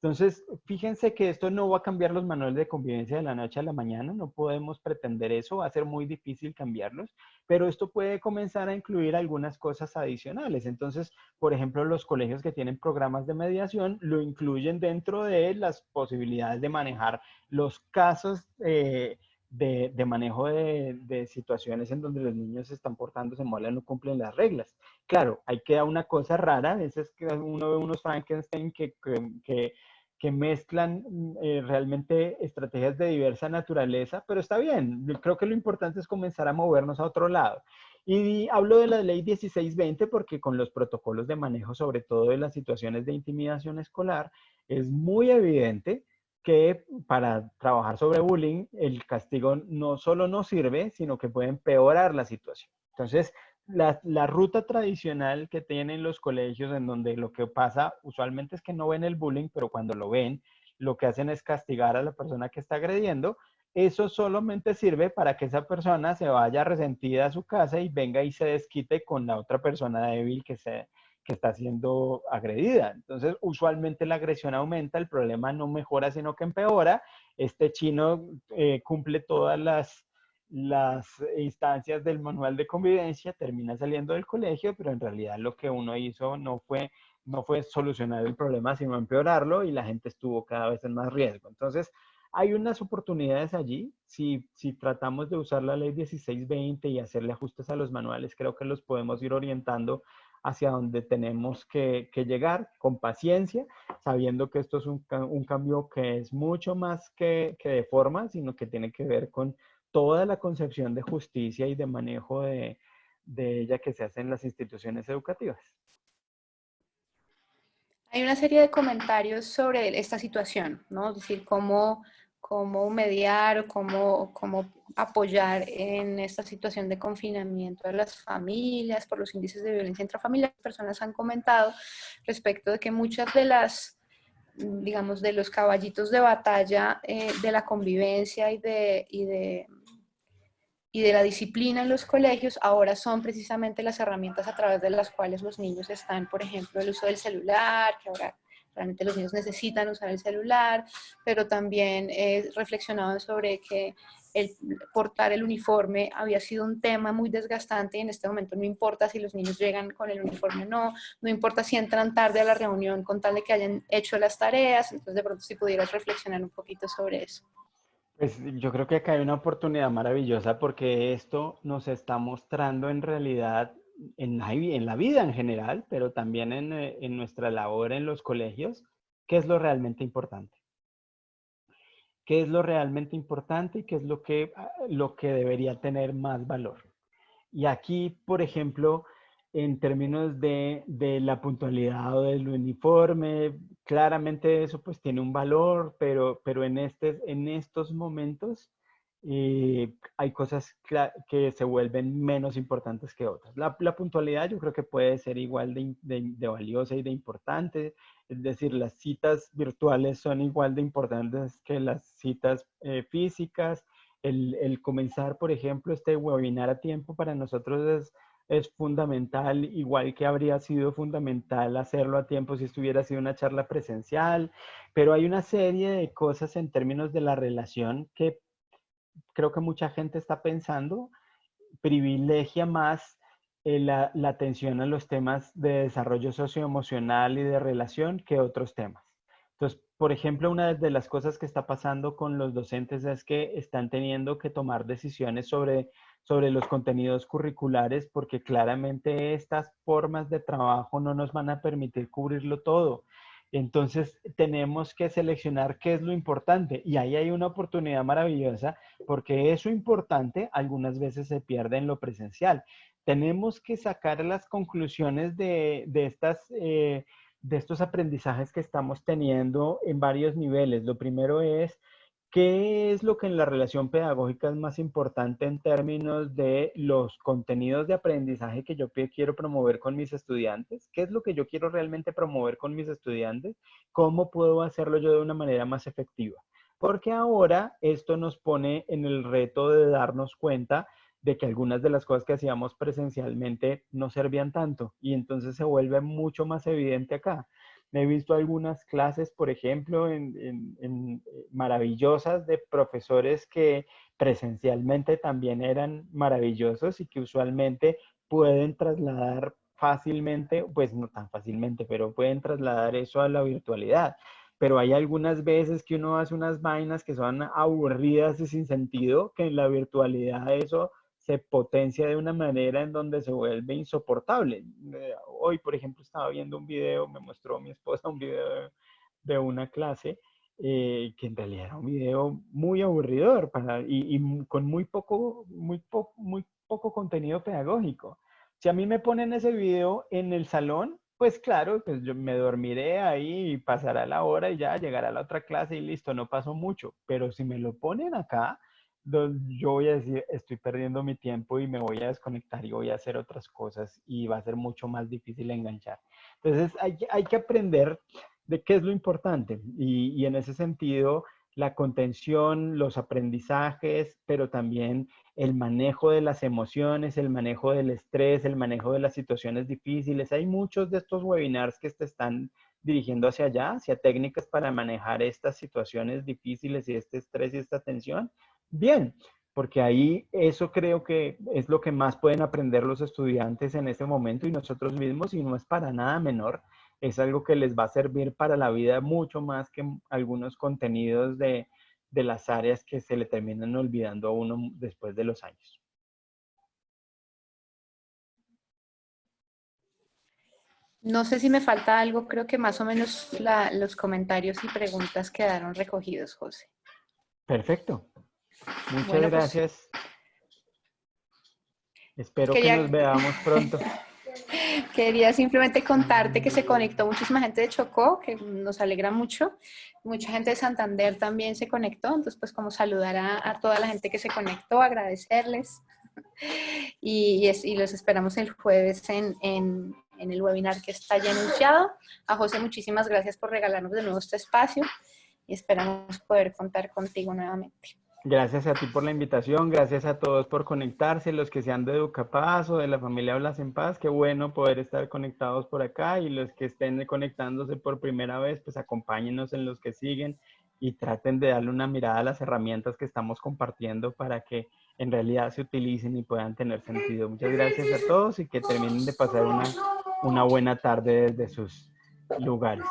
Entonces, fíjense que esto no va a cambiar los manuales de convivencia de la noche a la mañana, no podemos pretender eso, va a ser muy difícil cambiarlos, pero esto puede comenzar a incluir algunas cosas adicionales. Entonces, por ejemplo, los colegios que tienen programas de mediación lo incluyen dentro de las posibilidades de manejar los casos de manejo de situaciones en donde los niños se están portándose mal y no cumplen las reglas. Claro, ahí queda una cosa rara, a veces que uno ve unos Frankenstein que mezclan realmente estrategias de diversa naturaleza, pero está bien. Yo creo que lo importante es comenzar a movernos a otro lado. Y hablo de la ley 1620 porque con los protocolos de manejo, sobre todo de las situaciones de intimidación escolar, es muy evidente que para trabajar sobre bullying, el castigo no solo no sirve, sino que puede empeorar la situación. Entonces, la ruta tradicional que tienen los colegios en donde lo que pasa usualmente es que no ven el bullying, pero cuando lo ven, lo que hacen es castigar a la persona que está agrediendo. Eso solamente sirve para que esa persona se vaya resentida a su casa y venga y se desquite con la otra persona débil que está siendo agredida. Entonces, usualmente la agresión aumenta, el problema no mejora, sino que empeora. Este chino cumple todas las instancias del manual de convivencia, termina saliendo del colegio, pero en realidad lo que uno hizo no fue solucionar el problema, sino empeorarlo y la gente estuvo cada vez en más riesgo. Entonces, hay unas oportunidades allí. Si tratamos de usar la ley 1620 y hacerle ajustes a los manuales, creo que los podemos ir orientando hacia donde tenemos que llegar con paciencia, sabiendo que esto es un cambio que es mucho más que de forma, sino que tiene que ver con toda la concepción de justicia y de manejo de ella que se hace en las instituciones educativas. Hay una serie de comentarios sobre esta situación, ¿no? Es decir, cómo mediar o cómo apoyar en esta situación de confinamiento a las familias por los índices de violencia intrafamiliar. Las personas han comentado respecto de que muchas de las, digamos, de los caballitos de batalla de la convivencia y de la disciplina en los colegios ahora son precisamente las herramientas a través de las cuales los niños están, por ejemplo, el uso del celular, que ahora realmente los niños necesitan usar el celular, pero también he reflexionado sobre que el portar el uniforme había sido un tema muy desgastante y en este momento no importa si los niños llegan con el uniforme o no, no importa si entran tarde a la reunión con tal de que hayan hecho las tareas, entonces de pronto si pudieras reflexionar un poquito sobre eso. Pues yo creo que acá hay una oportunidad maravillosa porque esto nos está mostrando en realidad en la vida en general, pero también en nuestra labor en los colegios, qué es lo realmente importante. ¿Qué es lo realmente importante y qué es lo que debería tener más valor? Y aquí, por ejemplo, en términos de la puntualidad o del uniforme, claramente eso pues tiene un valor, pero en estos momentos hay cosas que se vuelven menos importantes que otras. La puntualidad yo creo que puede ser igual de valiosa y de importante, es decir, las citas virtuales son igual de importantes que las citas físicas. El comenzar, por ejemplo, este webinar a tiempo para nosotros es fundamental, igual que habría sido fundamental hacerlo a tiempo si esto hubiera sido una charla presencial, pero hay una serie de cosas en términos de la relación que creo que mucha gente está pensando, privilegia más la atención a los temas de desarrollo socioemocional y de relación que otros temas. Entonces, por ejemplo, una de las cosas que está pasando con los docentes es que están teniendo que tomar decisiones sobre los contenidos curriculares porque claramente estas formas de trabajo no nos van a permitir cubrirlo todo. Entonces, tenemos que seleccionar qué es lo importante y ahí hay una oportunidad maravillosa porque eso importante algunas veces se pierde en lo presencial. Tenemos que sacar las conclusiones de estos aprendizajes que estamos teniendo en varios niveles. Lo primero es, ¿qué es lo que en la relación pedagógica es más importante en términos de los contenidos de aprendizaje que yo quiero promover con mis estudiantes? ¿Qué es lo que yo quiero realmente promover con mis estudiantes? ¿Cómo puedo hacerlo yo de una manera más efectiva? Porque ahora esto nos pone en el reto de darnos cuenta de que algunas de las cosas que hacíamos presencialmente no servían tanto y entonces se vuelve mucho más evidente acá. He visto algunas clases, por ejemplo, maravillosas de profesores que presencialmente también eran maravillosos y que usualmente pueden trasladar fácilmente, pues no tan fácilmente, pero pueden trasladar eso a la virtualidad. Pero hay algunas veces que uno hace unas vainas que son aburridas y sin sentido, que en la virtualidad eso se potencia de una manera en donde se vuelve insoportable. Hoy, por ejemplo, estaba viendo un video, me mostró mi esposa un video de una clase que en realidad era un video muy aburridor y con muy poco contenido pedagógico. Si a mí me ponen ese video en el salón, pues claro, pues yo me dormiré ahí y pasará la hora y ya llegará a la otra clase y listo, no pasó mucho. Pero si me lo ponen acá, yo voy a decir, estoy perdiendo mi tiempo y me voy a desconectar y voy a hacer otras cosas y va a ser mucho más difícil enganchar. Entonces hay que aprender de qué es lo importante y en ese sentido la contención, los aprendizajes, pero también el manejo de las emociones, el manejo del estrés, el manejo de las situaciones difíciles. Hay muchos de estos webinars que te están dirigiendo hacia allá, hacia técnicas para manejar estas situaciones difíciles y este estrés y esta tensión. Bien, porque ahí eso creo que es lo que más pueden aprender los estudiantes en este momento y nosotros mismos, y no es para nada menor, es algo que les va a servir para la vida mucho más que algunos contenidos de las áreas que se le terminan olvidando a uno después de los años. No sé si me falta algo, creo que más o menos los comentarios y preguntas quedaron recogidos, José. Perfecto. Muchas Bueno, pues gracias. Espero que quería, nos veamos pronto. quería simplemente contarte que se conectó muchísima gente de Chocó, que nos alegra mucho. Mucha gente de Santander también se conectó, entonces pues como saludar a toda la gente que se conectó, agradecerles. Y los esperamos el jueves en el webinar que está ya anunciado. A José, muchísimas gracias por regalarnos de nuevo este espacio y esperamos poder contar contigo nuevamente. Gracias a ti por la invitación, gracias a todos por conectarse, los que sean de Educapaz o de la familia Hablas en Paz, qué bueno poder estar conectados por acá y los que estén conectándose por primera vez, pues acompáñenos en los que siguen y traten de darle una mirada a las herramientas que estamos compartiendo para que en realidad se utilicen y puedan tener sentido. Muchas gracias a todos y que terminen de pasar una buena tarde desde sus lugares.